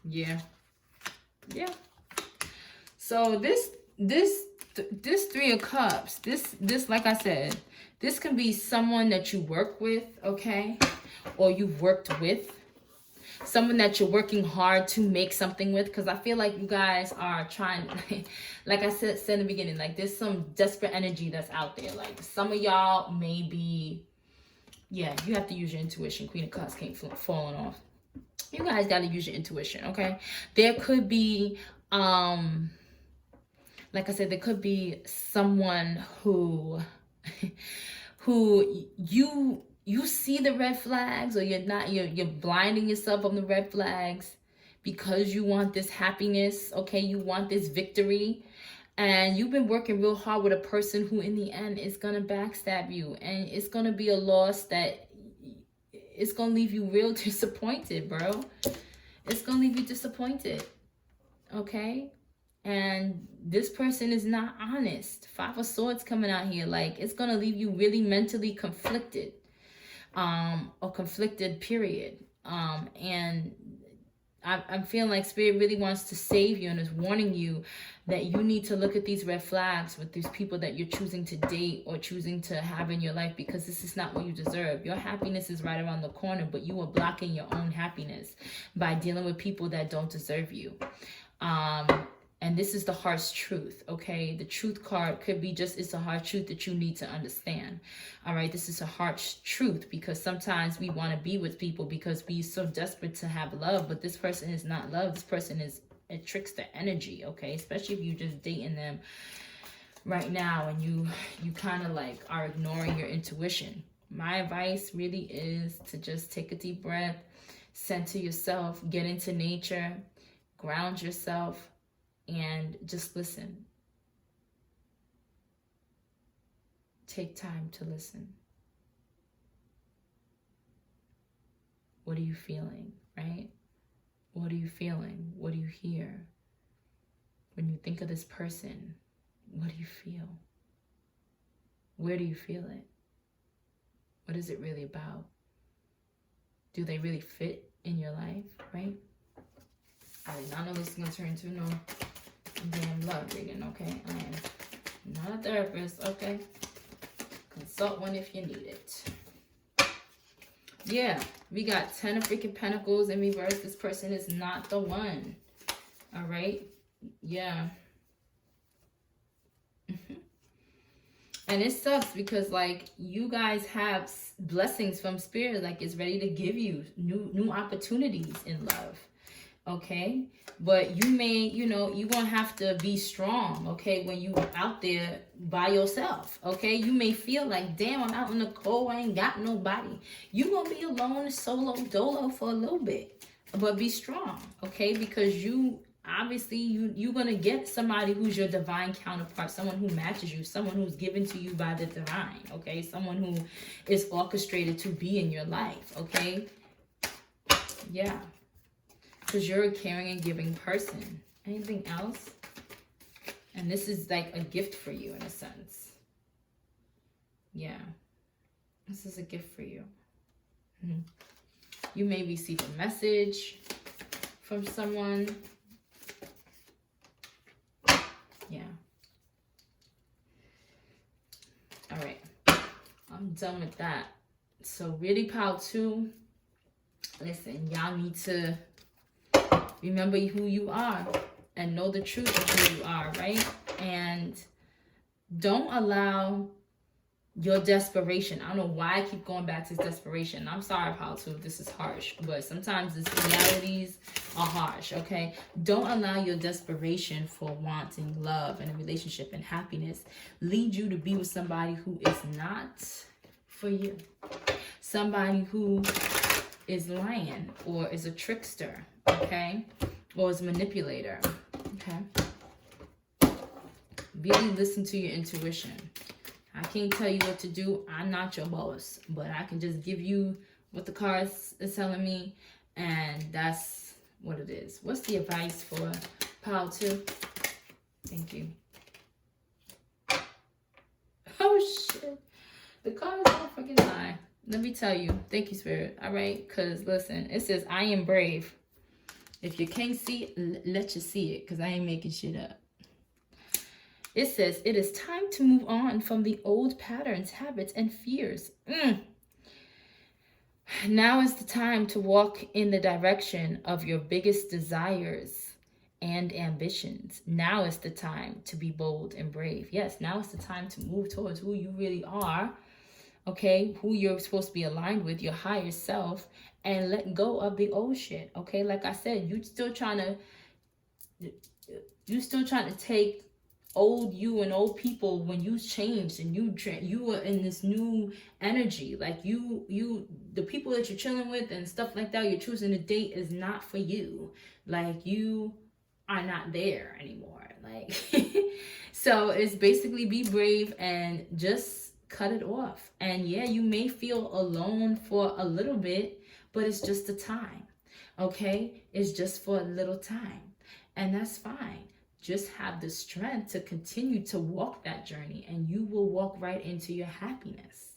Yeah. So this Three of Cups, this, like I said, this can be someone that you work with, okay? Or you've worked with. Someone that you're working hard to make something with. Because I feel like you guys are trying, like I said in the beginning, like there's some desperate energy that's out there. Like some of y'all may be, yeah, you have to use your intuition. Queen of Cups came falling off. You guys got to use your intuition, okay? There could be, like I said, there could be someone who you see the red flags, or you're blinding yourself on the red flags because you want this happiness, okay? You want this victory, and you've been working real hard with a person who in the end is going to backstab you, and it's going to be a loss that it's going to leave you real disappointed, bro. It's going to leave you disappointed, okay? And this person is not honest. Five of Swords coming out here. Like, it's going to leave you really mentally conflicted. Or conflicted, period. And I'm feeling like Spirit really wants to save you and is warning you that you need to look at these red flags with these people that you're choosing to date or choosing to have in your life, because this is not what you deserve. Your happiness is right around the corner, but you are blocking your own happiness by dealing with people that don't deserve you. And this is the harsh truth, okay? The truth card could be just, it's a hard truth that you need to understand, all right? This is a harsh truth, because sometimes we want to be with people because we're so desperate to have love, but this person is not love. This person is a trickster energy, okay? Especially if you're just dating them right now and you kind of like are ignoring your intuition. My advice really is to just take a deep breath, center yourself, get into nature, ground yourself, and just listen. Take time to listen. What are you feeling, right? What are you feeling? What do you hear? When you think of this person, what do you feel? Where do you feel it? What is it really about? Do they really fit in your life, right? I did not know this is going to turn into no damn love reading, okay? I am not a therapist, okay? Consult one if you need it. Yeah, we got 10 of freaking Pentacles in reverse. This person is not the one. All right? Yeah. And it sucks because, like, you guys have blessings from Spirit. Like, it's ready to give you new opportunities in love. Okay? But you may, you're going to have to be strong, okay, when you out there by yourself, okay? You may feel like, damn, I'm out in the cold, I ain't got nobody. You're going to be alone, solo, dolo for a little bit. But be strong, okay? Because obviously, you're going to get somebody who's your divine counterpart, someone who matches you, someone who's given to you by the divine, okay? Someone who is orchestrated to be in your life, okay? Yeah. Because you're a caring and giving person. Anything else? And this is like a gift for you in a sense. Yeah. This is a gift for you. You may receive a message from someone. Yeah. All right. I'm done with that. So really, pile 2. Listen, y'all need to remember who you are and know the truth of who you are, right? And don't allow your desperation. I don't know why I keep going back to this desperation. I'm sorry, Pile 2, if this is harsh, but sometimes these realities are harsh, okay? Don't allow your desperation for wanting love and a relationship and happiness lead you to be with somebody who is not for you. Somebody who is lying or is a trickster, okay? Or is a manipulator, okay? Really listen to your intuition. I can't tell you what to do. I'm not your boss, but I can just give you what the cards is telling me, and that's what it is. What's the advice for Pile 2? Thank you. Oh, shit. The cards don't freaking lie. Let me tell you. Thank you, Spirit. All right? Because, listen, it says, I am brave. If you can't see it, let you see it, because I ain't making shit up. It says, it is time to move on from the old patterns, habits, and fears. Now is the time to walk in the direction of your biggest desires and ambitions. Now is the time to be bold and brave. Yes, now is the time to move towards who you really are, okay? Who you're supposed to be aligned with, your higher self, and let go of the old shit, okay? Like I said, you still trying to take old you and old people when you changed and you were in this new energy. Like the people that you're chilling with and stuff like that, you're choosing to date is not for you. Like, you are not there anymore. Like, so it's basically be brave and just cut it off. And yeah, you may feel alone for a little bit, but it's just a time, okay? It's just for a little time, and that's fine. Just have the strength to continue to walk that journey, and you will walk right into your happiness.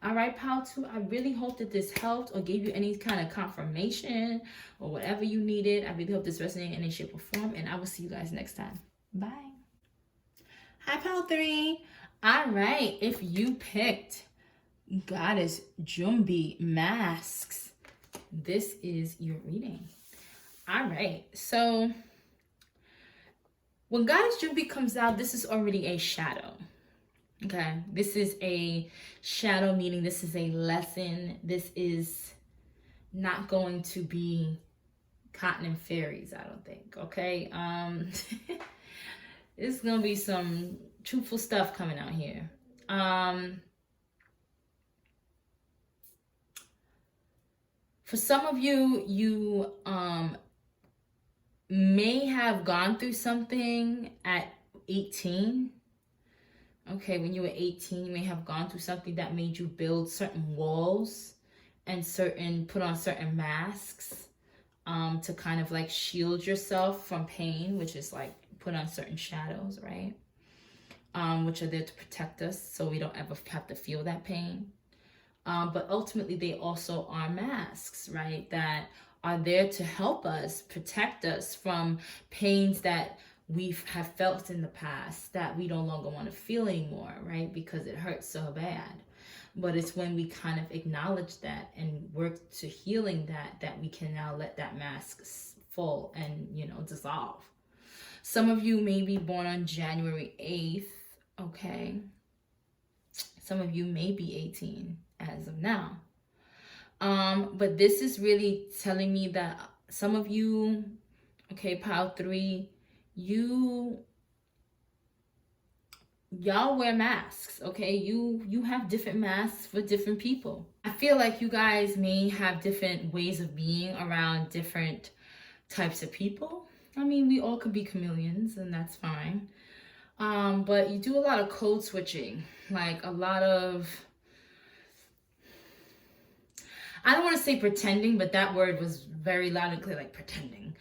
All right, Pile 2, I really hope that this helped or gave you any kind of confirmation or whatever you needed. I really hope this resonated in any shape or form, and I will see you guys next time. Bye. Hi, Pile 3. All right, if you picked Goddess Jumbi Masks, this is your reading. All right, so when Goddess Jumbi comes out, this is already a shadow. Okay, this is a shadow, meaning this is a lesson. This is not going to be cotton and fairies, I don't think. Okay, it's gonna be some truthful stuff coming out here. For some of you, you may have gone through something at 18. Okay, when you were 18, you may have gone through something that made you build certain walls and put on certain masks to kind of like shield yourself from pain, which is like put on certain shadows, right? Which are there to protect us so we don't ever have to feel that pain. But ultimately, they also are masks, right? That are there to help us, protect us from pains that we have felt in the past that we no longer want to feel anymore, right? Because it hurts so bad. But it's when we kind of acknowledge that and work to healing that we can now let that mask fall and, dissolve. Some of you may be born on January 8th, okay? Some of you may be 18 as of now. But this is really telling me that some of you, okay, Pile 3, y'all wear masks, okay? You have different masks for different people. I feel like you guys may have different ways of being around different types of people. I mean, we all could be chameleons, and that's fine. But you do a lot of code switching, like a lot of, I don't want to say pretending, but that word was very loud and clear, like pretending.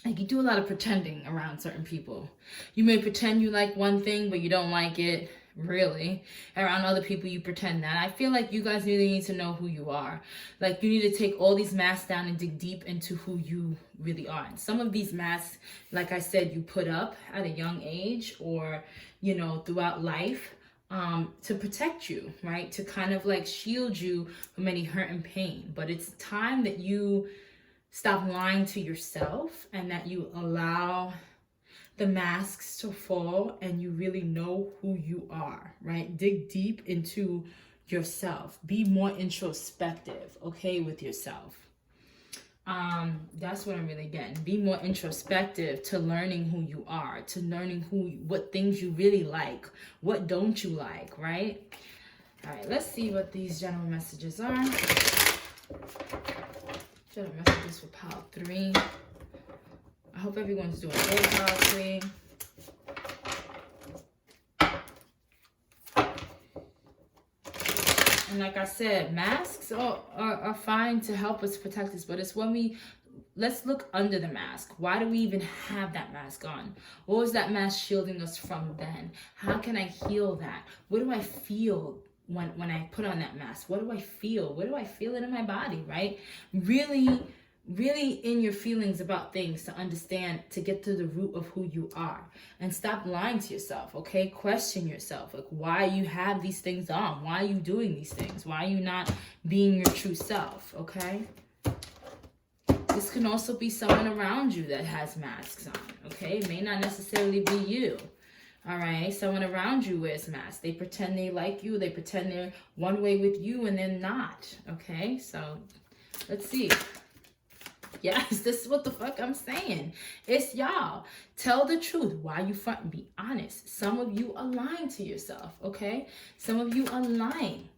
Like you do a lot of pretending around certain people. You may pretend you like one thing, but you don't like it, really. Around other people, you pretend that. I feel like you guys really need to know who you are. Like you need to take all these masks down and dig deep into who you really are. And some of these masks, like I said, you put up at a young age or, throughout life. To protect you, right? To kind of like shield you from any hurt and pain. But it's time that you stop lying to yourself and that you allow the masks to fall and you really know who you are, right? Dig deep into yourself. Be more introspective, okay, with yourself. That's what I'm really getting. Be more introspective to learning who you are, to learning what things you really like, what don't you like, right? All right, let's see what these general messages are. General messages for pile 3. I hope everyone's doing good, pile 3. And like I said, masks are fine to help us protect us, but it's when let's look under the mask. Why do we even have that mask on? What was that mask shielding us from then? How can I heal that? What do I feel when I put on that mask? What do I feel? What do I feel it in my body, right? Really in your feelings about things to understand, to get to the root of who you are, and stop lying to yourself, okay? Question yourself, like why you have these things on, why are you doing these things, why are you not being your true self, okay? This can also be someone around you that has masks on, okay? It may not necessarily be you, all right? Someone around you wears masks. They pretend they like you, they pretend they're one way with you, and they're not, okay? So let's see. Yes, this is what the fuck I'm saying. It's y'all. Tell the truth. Why you front? Be honest. Some of you are lying to yourself, okay? Some of you are lying.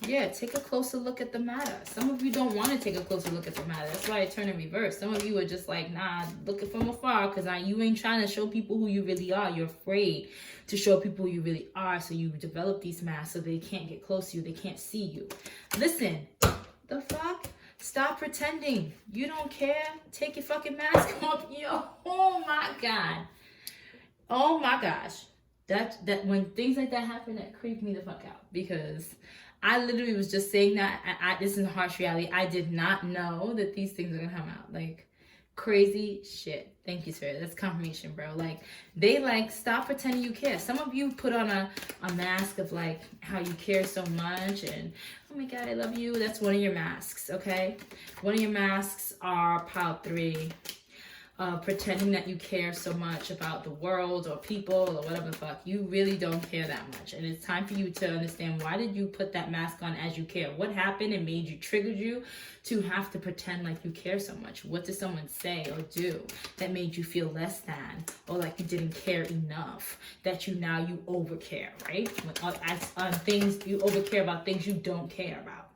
Yeah, take a closer look at the matter. Some of you don't want to take a closer look at the matter. That's why I turn in reverse. Some of you are just like, nah, looking from afar because you ain't trying to show people who you really are. You're afraid to show people who you really are. So you develop these masks so they can't get close to you. They can't see you. Listen, the fuck? Stop pretending. You don't care. Take your fucking mask off. Yo, oh my God. Oh my gosh. That when things like that happen, that creeped me the fuck out. Because I literally was just saying that. This is a harsh reality. I did not know that these things are going to come out. Like, crazy shit. Thank you, Spirit. That's confirmation, bro. Like, stop pretending you care. Some of you put on a mask of like how you care so much and oh my God, I love you. That's one of your masks, okay? One of your masks are pile 3. Pretending that you care so much about the world or people or whatever the fuck. You really don't care that much. And it's time for you to understand, why did you put that mask on as you care? What happened and triggered you to have to pretend like you care so much? What did someone say or do that made you feel less than, or like you didn't care enough, that you overcare, right? On things, you overcare about things you don't care about.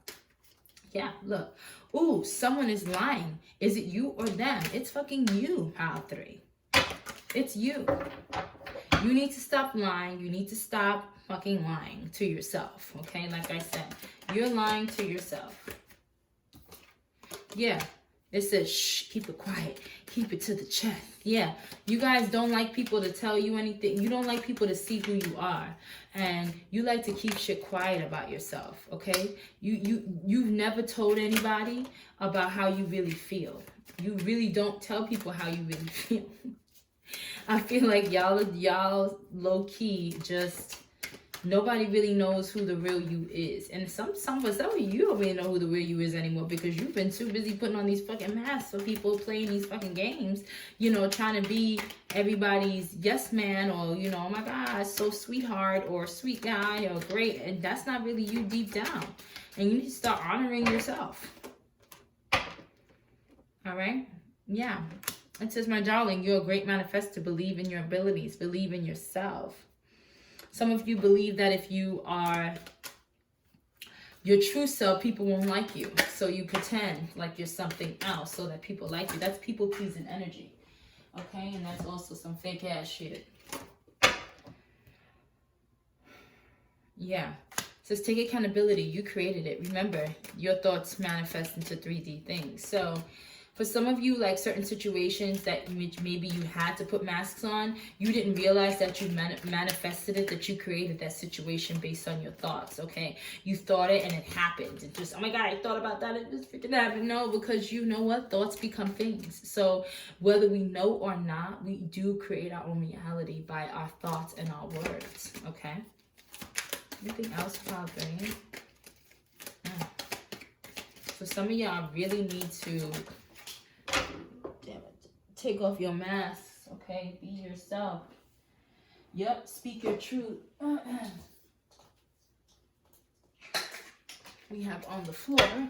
Yeah, look. Ooh, someone is lying. Is it you or them? It's fucking you, pile 3. It's you. You need to stop lying. You need to stop fucking lying to yourself, okay? Like I said, you're lying to yourself. Yeah, it says, shh, keep it quiet. Keep it to the chest. Yeah, you guys don't like people to tell you anything. You don't like people to see who you are. And you like to keep shit quiet about yourself, okay? You've never told anybody about how you really feel. You really don't tell people how you really feel. I feel like y'all low-key just... Nobody really knows who the real you is. And some of you don't really know who the real you is anymore, because you've been too busy putting on these fucking masks for people playing these fucking games, trying to be everybody's yes man, or, oh my God, so sweetheart or sweet guy or great. And that's not really you deep down. And you need to start honoring yourself. All right? Yeah. It says, my darling, you're a great manifestor. Believe in your abilities. Believe in yourself. Some of you believe that if you are your true self, people won't like you. So you pretend like you're something else so that people like you. That's people-pleasing energy. Okay? And that's also some fake-ass shit. Yeah. It says, take accountability. You created it. Remember, your thoughts manifest into 3D things. So... for some of you, like certain situations that maybe you had to put masks on, you didn't realize that you manifested it, that you created that situation based on your thoughts, okay? You thought it and it happened. It just, oh my God, I thought about that, it just freaking happened. No, because you know what? Thoughts become things. So whether we know or not, we do create our own reality by our thoughts and our words, okay? Anything else about brain? So some of y'all really need to... take off your masks, okay? Be yourself. Yep, speak your truth. We have on the floor,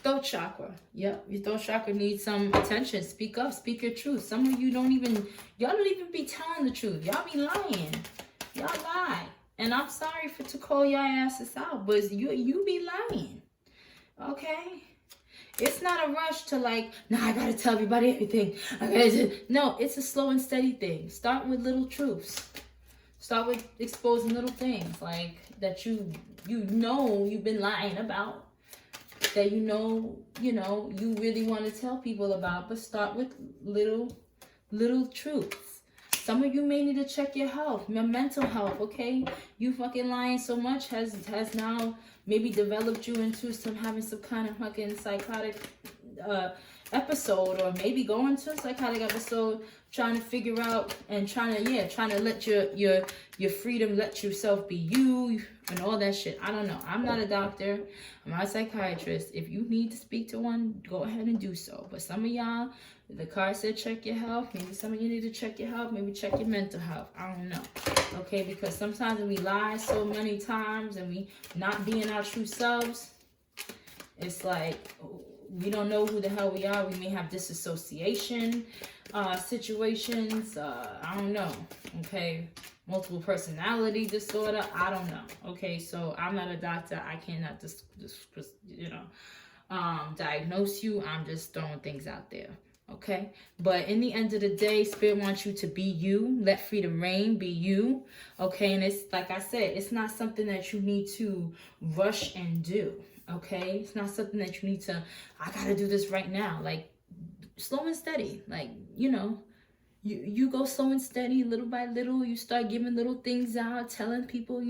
throat chakra. Yep, your throat chakra needs some attention. Speak up, speak your truth. Some of you y'all don't even be telling the truth. Y'all be lying. Y'all lie. And I'm sorry to call y'all asses out, but you be lying. Okay? It's not a rush to like, nah, I gotta tell everybody everything. No, it's a slow and steady thing. Start with little truths. Start with exposing little things like that you know you've been lying about, that you know you really want to tell people about, but start with little truths. Some of you may need to check your health, your mental health, okay? You fucking lying so much has now maybe developed you into having some kind of fucking psychotic episode, or maybe going to a psychotic episode, trying to figure out and trying to let your freedom, let yourself be you and all that shit. I don't know. I'm not a doctor. I'm not a psychiatrist. If you need to speak to one, go ahead and do so. But some of y'all, the card said check your health. Maybe some of you need to check your health. Maybe check your mental health. I don't know. Okay, because sometimes when we lie so many times and we not being our true selves, it's like we don't know who the hell we are. We may have disassociation situations. I don't know. Okay. Multiple personality disorder. I don't know. Okay. So I'm not a doctor. I cannot diagnose you. I'm just throwing things out there. Okay. But in the end of the day, Spirit wants you to be you. Let freedom reign. Be you. Okay. And it's like I said, it's not something that you need to rush and do. Okay, it's not something that you need to, I gotta do this right now. Like, slow and steady. Like, you go slow and steady, little by little. You start giving little things out, telling people,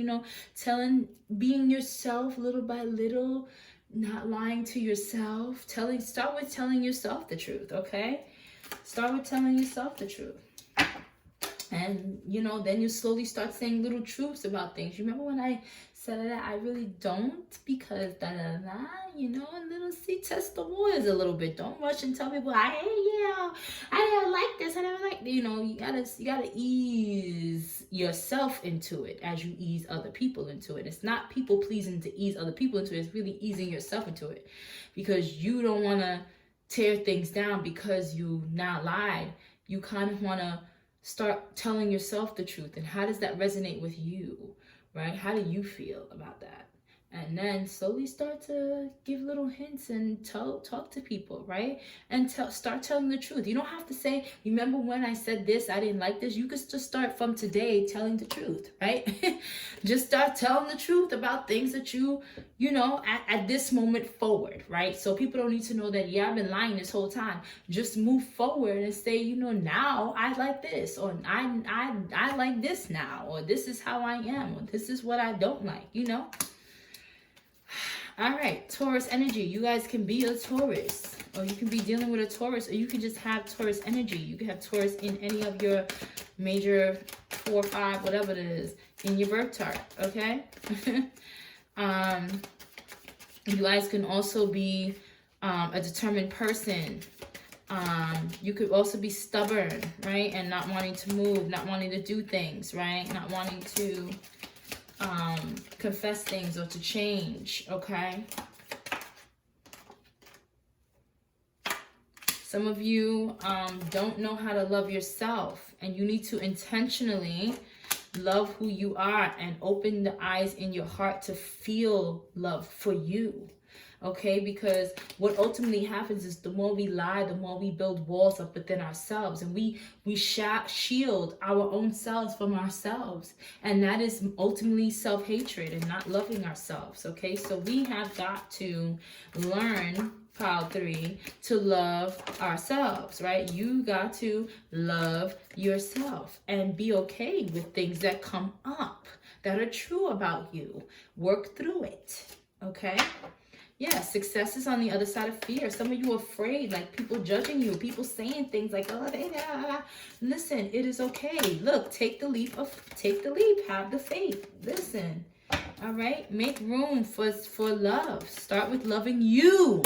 being yourself little by little, not lying to yourself. Start with telling yourself the truth, okay? Start with telling yourself the truth. And, then you slowly start saying little truths about things. You remember when I said that I really don't, because test the waters a little bit. Don't rush and tell people, I didn't like this, I never liked it. You gotta ease yourself into it as you ease other people into it. It's not people pleasing to ease other people into it. It's really easing yourself into it, because you don't want to tear things down because you now lied. You kind of want to start telling yourself the truth. And how does that resonate with you? Right? How do you feel about that? And then slowly start to give little hints and talk to people, right? And start telling the truth. You don't have to say, remember when I said this, I didn't like this. You can just start from today telling the truth, right? Just start telling the truth about things that at this moment forward, right? So people don't need to know that, I've been lying this whole time. Just move forward and say, now I like this, or I like this now, or this is how I am, or this is what I don't like, All right, Taurus energy. You guys can be a Taurus, or you can be dealing with a Taurus, or you can just have Taurus energy. You can have Taurus in any of your major 4, 5, whatever it is, in your birth chart, okay? You guys can also be a determined person. You could also be stubborn, right? And not wanting to move, not wanting to do things, right? Not wanting to confess things or to change, okay? Some of you don't know how to love yourself, and you need to intentionally love who you are and open the eyes in your heart to feel love for you. Okay, because what ultimately happens is the more we lie, the more we build walls up within ourselves, and we shield our own selves from ourselves, and that is ultimately self-hatred and not loving ourselves. Okay, so we have got to learn, pile 3, to love ourselves, right? You got to love yourself and be okay with things that come up that are true about you. Work through it, okay? Yeah, success is on the other side of fear. Some of you are afraid, like people judging you, people saying things like, listen, it is okay. Look, take the leap, have the faith. Listen, all right? Make room for love. Start with loving you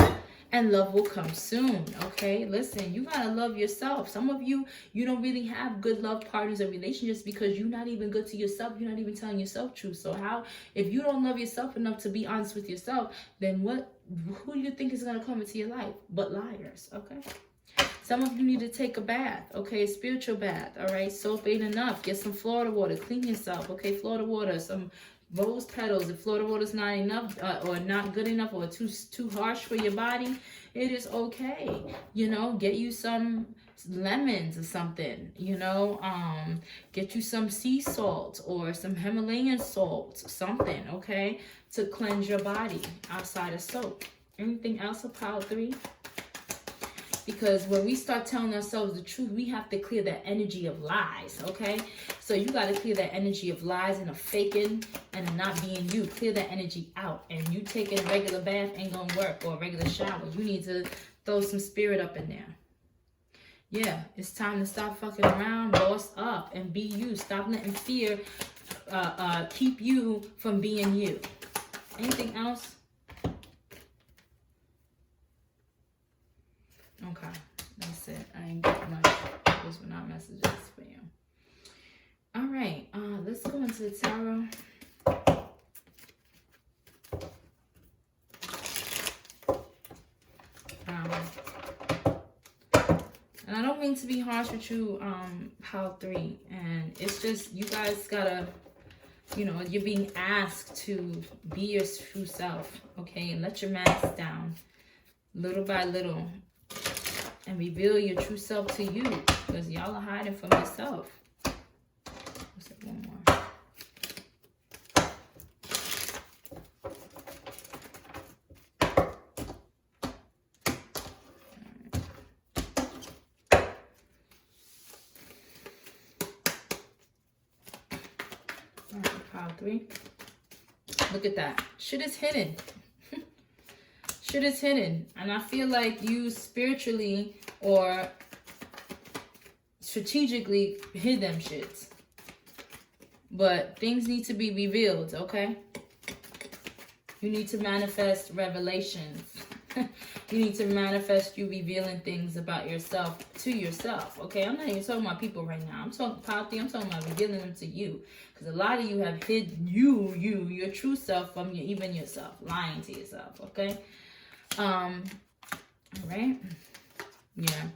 and love will come soon. Okay, listen, you gotta love yourself. Some of you, you don't really have good love partners or relationships because you're not even good to yourself. You're not even telling yourself truth. So how, if you don't love yourself enough to be honest with yourself, then who do you think is gonna come into your life but liars? Okay, some of you need to take a bath, okay, a spiritual bath. All right, soap ain't enough. Get some Florida water, clean yourself. Okay, Florida water, some rose petals. If Florida water is not enough or not good enough or too harsh for your body, it is okay. You know, get you some lemons or something. You know, get you some sea salt or some Himalayan salt, something, okay, to cleanse your body outside of soap. Anything else of pile 3? Because when we start telling ourselves the truth, we have to clear that energy of lies, okay? So you got to clear that energy of lies and of faking and of not being you. Clear that energy out. And you taking a regular bath ain't going to work, or a regular shower. You need to throw some spirit up in there. Yeah, it's time to stop fucking around, boss up, and be you. Stop letting fear keep you from being you. Anything else? Okay, that's it. I ain't got much. Those were not messages for you. All right, let's go into the tarot. And I don't mean to be harsh with you, pile 3. And it's just, you guys gotta, you know, you're being asked to be your true self, okay? And let your mask down little by little. And reveal your true self to you, because y'all are hiding from yourself. What's it? One more. All right, pile 3. Look at that. Shit is hidden. Shit is hidden. And I feel like you spiritually or strategically hid them shits. But things need to be revealed, okay? You need to manifest revelations. You need to manifest you revealing things about yourself to yourself, okay? I'm not even talking about people right now. I'm talking about revealing them to you. Because a lot of you have hid your true self from even yourself. Lying to yourself, okay? All right. Yeah.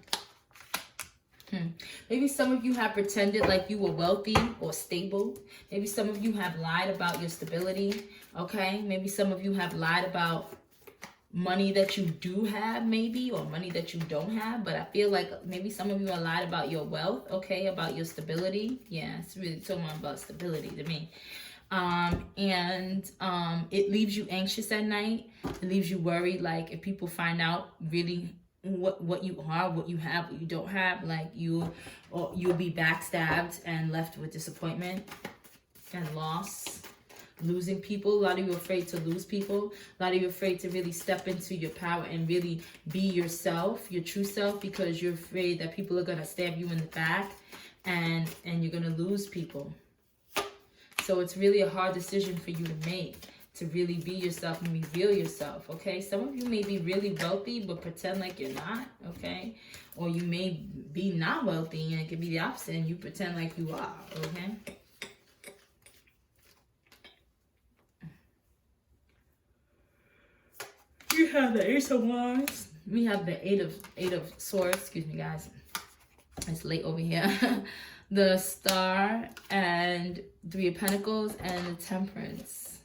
Maybe some of you have pretended like you were wealthy or stable. Maybe some of you have lied about your stability. Okay. Maybe some of you have lied about money that you do have, maybe, or money that you don't have. But I feel like maybe some of you have lied about your wealth. Okay. About your stability. Yeah. It's really talking about stability to me. It leaves you anxious at night. It leaves you worried, like if people find out really what you are, what you have, what you don't have, like you'll be backstabbed and left with disappointment and loss, losing people. A lot of you are afraid to lose people. A lot of you are afraid to really step into your power and really be yourself, your true self, because you're afraid that people are gonna stab you in the back and you're gonna lose people. So it's really a hard decision for you to make, to really be yourself and reveal yourself, okay? Some of you may be really wealthy, but pretend like you're not, okay? Or you may be not wealthy, and it could be the opposite, and you pretend like you are, okay? You have the Ace of Wands. We have the Eight of Swords. Excuse me, guys. It's late over here. The Star and 3 of Pentacles and the Temperance.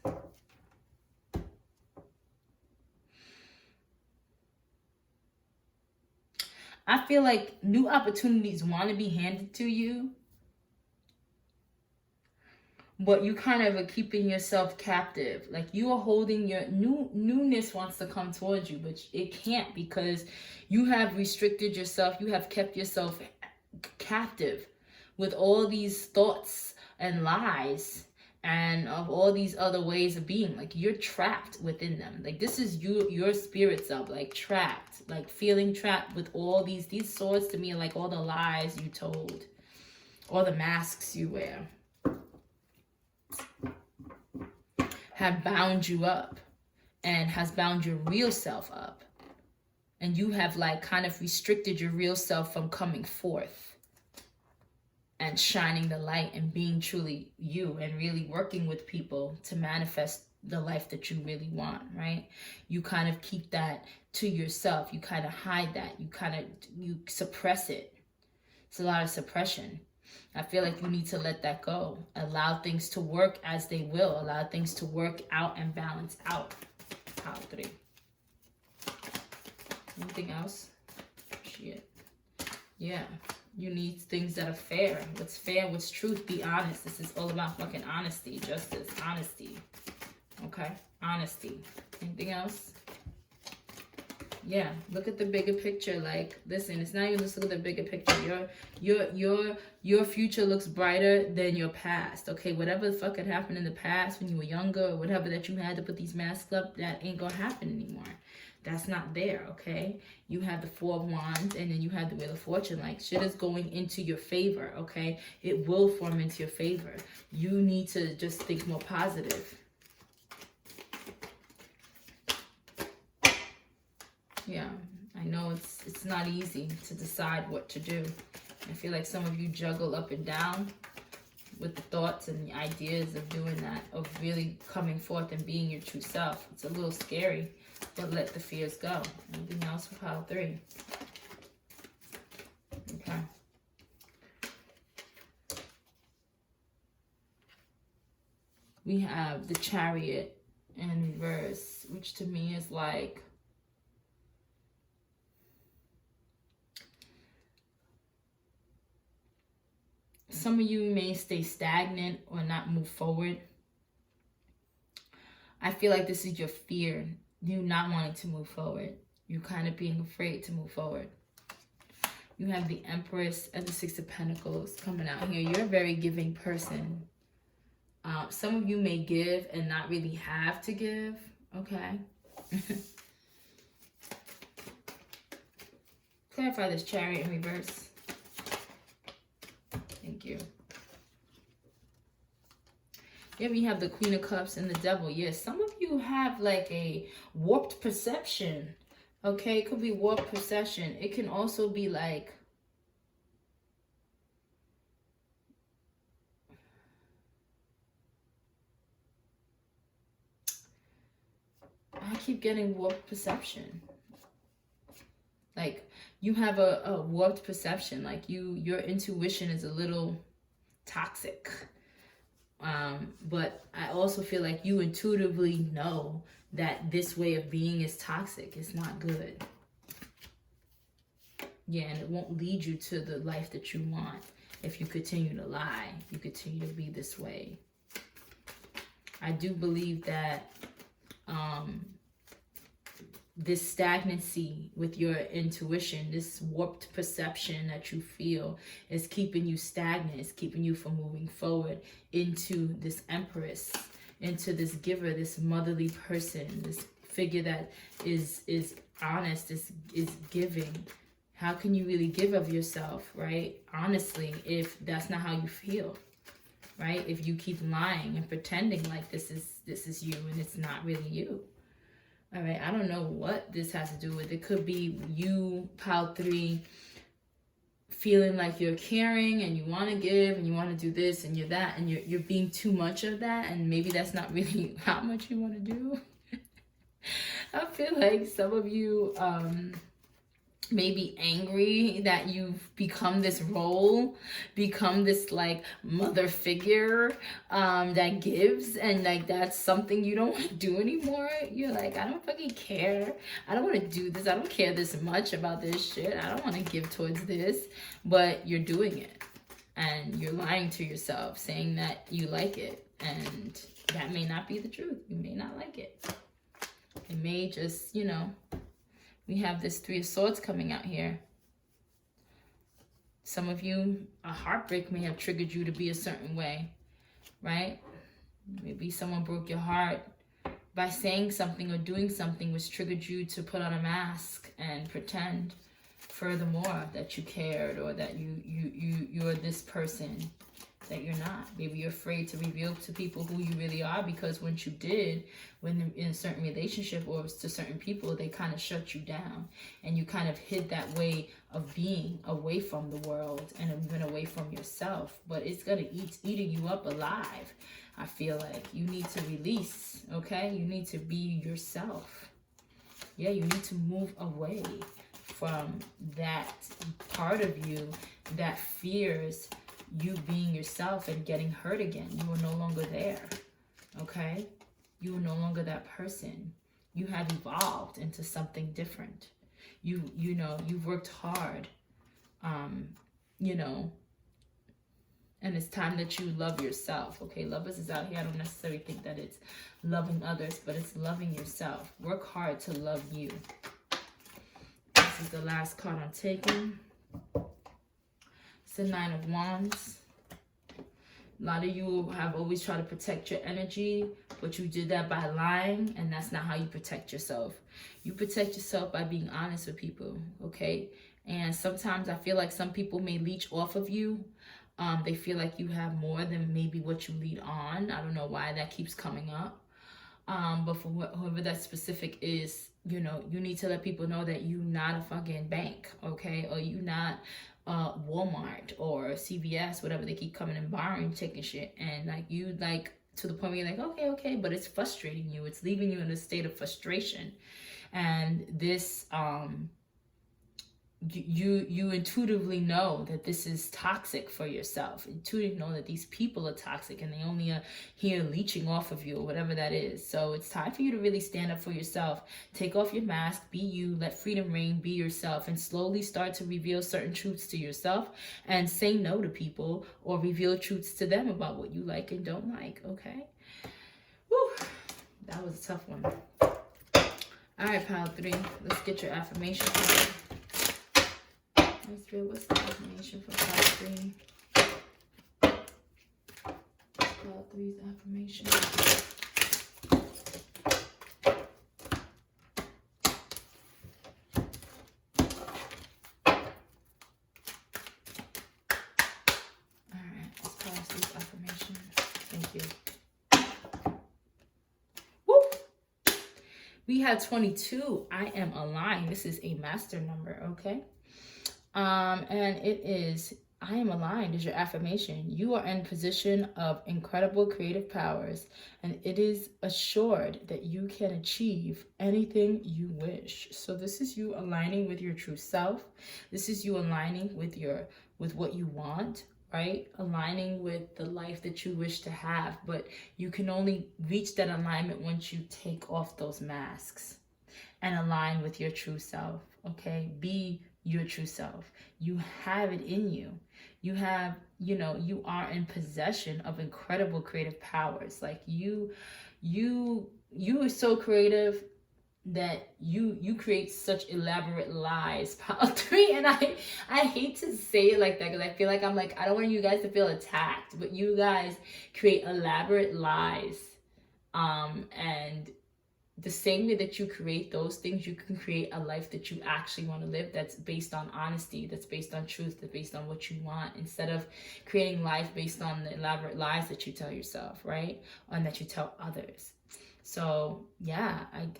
I feel like new opportunities want to be handed to you, but you kind of are keeping yourself captive. Like you are holding your newness wants to come towards you, but it can't, because you have restricted yourself. You have kept yourself captive with all these thoughts and lies and of all these other ways of being. Like you're trapped within them. Like this is your spirit self, like trapped, like feeling trapped with all these swords to me are like all the lies you told, all the masks you wear have bound you up and has bound your real self up. And you have like kind of restricted your real self from coming forth and shining the light and being truly you and really working with people to manifest the life that you really want, right? You kind of keep that to yourself. You kind of hide that. You suppress it. It's a lot of suppression. I feel like you need to let that go. Allow things to work as they will. Allow things to work out and balance out. Pile 3. Anything else? Shit. Yeah. You need things that are fair. What's fair? What's truth? Be honest. This is all about fucking honesty. Justice. Honesty. Okay? Honesty. Anything else? Yeah. Look at the bigger picture. Like, listen, it's not even just look at the bigger picture. Your future looks brighter than your past. Okay? Whatever the fuck had happened in the past when you were younger or whatever that you had to put these masks up, that ain't gonna happen anymore. That's not there, okay? You have the 4 of Wands and then you have the Wheel of Fortune. Like, shit is going into your favor, okay? It will form into your favor. You need to just think more positive. Yeah, I know it's not easy to decide what to do. I feel like some of you juggle up and down with the thoughts and the ideas of doing that, of really coming forth and being your true self. It's a little scary. But let the fears go. Anything else for pile 3? Okay. We have the Chariot in reverse, which to me is like some of you may stay stagnant or not move forward. I feel like this is your fear. You not wanting to move forward. You kind of being afraid to move forward. You have the Empress and the 6 of Pentacles coming out here. You're a very giving person. Some of you may give and not really have to give. Okay. Clarify this Chariot in reverse. Thank you. Yeah, we have the Queen of Cups and the Devil. Yes, some of you have like a warped perception. Okay, it could be warped perception. It can also be like I keep getting warped perception. Like you have a warped perception. Like your intuition is a little toxic. But I also feel like you intuitively know that this way of being is toxic. It's not good. Yeah, and it won't lead you to the life that you want if you continue to lie. You continue to be this way. I do believe that this stagnancy with your intuition, this warped perception that you feel is keeping you stagnant. It's keeping you from moving forward into this Empress, into this giver, this motherly person, this figure that is honest, is giving. How can you really give of yourself, right? Honestly, if that's not how you feel, right? If you keep lying and pretending like this is you and it's not really you. All right, I don't know what this has to do with. It could be you, pile 3, feeling like you're caring and you want to give and you want to do this and you're that and you're being too much of that, and maybe that's not really how much you want to do. I feel like some of you may be angry that you've become this role, become this like mother figure that gives, and like that's something you don't want to do anymore. You're like, I don't fucking care. I don't want to do this. I don't care this much about this shit. I don't want to give towards this, but you're doing it and you're lying to yourself saying that you like it, and that may not be the truth. You may not like it. It may just, you know, we have this 3 of Swords coming out here. Some of you, a heartbreak may have triggered you to be a certain way, right? Maybe someone broke your heart by saying something or doing something which triggered you to put on a mask and pretend furthermore that you cared or that you're this person. that you're not. Maybe you're afraid to reveal to people who you really are, because once you did, when in a certain relationship or to certain people, they kind of shut you down, and you kind of hid that way of being away from the world and even away from yourself. But it's gonna eating you up alive. I feel like you need to release, okay? You need to be yourself. Yeah, you need to move away from that part of you that fears you being yourself and getting hurt again. You are no longer there, okay? You are no longer that person. You have evolved into something different. You know, you've worked hard, you know, and it's time that you love yourself, okay? Lovers is out here. I don't necessarily think that it's loving others, but it's loving yourself. Work hard to love you. This is the last card I'm taking. It's the Nine of Wands. A lot of you have always tried to protect your energy, but you did that by lying, and that's not how you protect yourself. You protect yourself by being honest with people, okay? And sometimes I feel like some people may leech off of you. They feel like you have more than maybe what you lead on. I don't know why that keeps coming up. But for whoever that specific is, you know, you need to let people know that you're not a fucking bank, okay? Or you not Walmart or CVS, whatever. They keep coming and borrowing, taking shit. And like you, like, to the point where you're like, okay, but it's frustrating you. It's leaving you in a state of frustration. And this, you intuitively know that this is toxic for yourself. Intuitively know that these people are toxic and they only are here leeching off of you or whatever that is. So it's time for you to really stand up for yourself. Take off your mask, be you, let freedom reign, be yourself, and slowly start to reveal certain truths to yourself and say no to people or reveal truths to them about what you like and don't like, okay? Woo, that was a tough one. All right, pile 3, let's get your affirmation. What's the affirmation for pile 3? Pile 3's affirmation. Alright, let's pause this affirmation. Thank you. Woo! We had 22. I am aligned. This is a master number, okay? And it is, I am aligned is your affirmation. You are in position of incredible creative powers, and it is assured that you can achieve anything you wish. So this is you aligning with your true self. This is you aligning with what you want, right? Aligning with the life that you wish to have, but you can only reach that alignment once you take off those masks and align with your true self, okay? Be your true self. You have it in you. You have, you know, you are in possession of incredible creative powers. Like you are so creative that you create such elaborate lies. Pile 3, and I hate to say it like that because I feel like I don't want you guys to feel attacked, but you guys create elaborate lies, and the same way that you create those things, you can create a life that you actually want to live, that's based on honesty, that's based on truth, that's based on what you want, instead of creating life based on the elaborate lies that you tell yourself, right? And that you tell others. So yeah,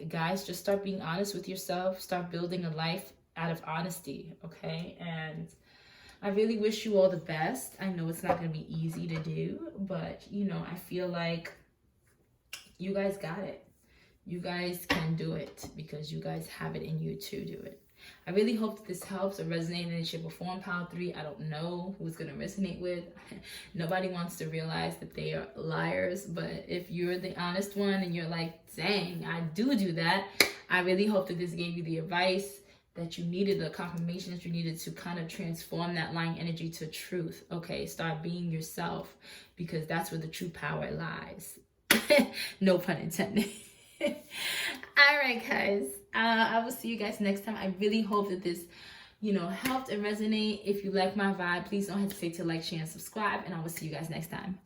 guys, just start being honest with yourself. Start building a life out of honesty, okay? And I really wish you all the best. I know it's not going to be easy to do, but, you know, I feel like you guys got it. You guys can do it because you guys have it in you to do it. I really hope that this helps or resonates in any shape or form. Pile 3, I don't know who's going to resonate with. Nobody wants to realize that they are liars, but if you're the honest one and you're like, dang, I do that, I really hope that this gave you the advice that you needed, the confirmation that you needed to kind of transform that lying energy to truth. Okay, start being yourself, because that's where the true power lies. No pun intended. All right, guys, I will see you guys next time. I really hope that this, you know, helped and resonate. If you like my vibe, please don't hesitate to like, share, and subscribe, and I will see you guys next time.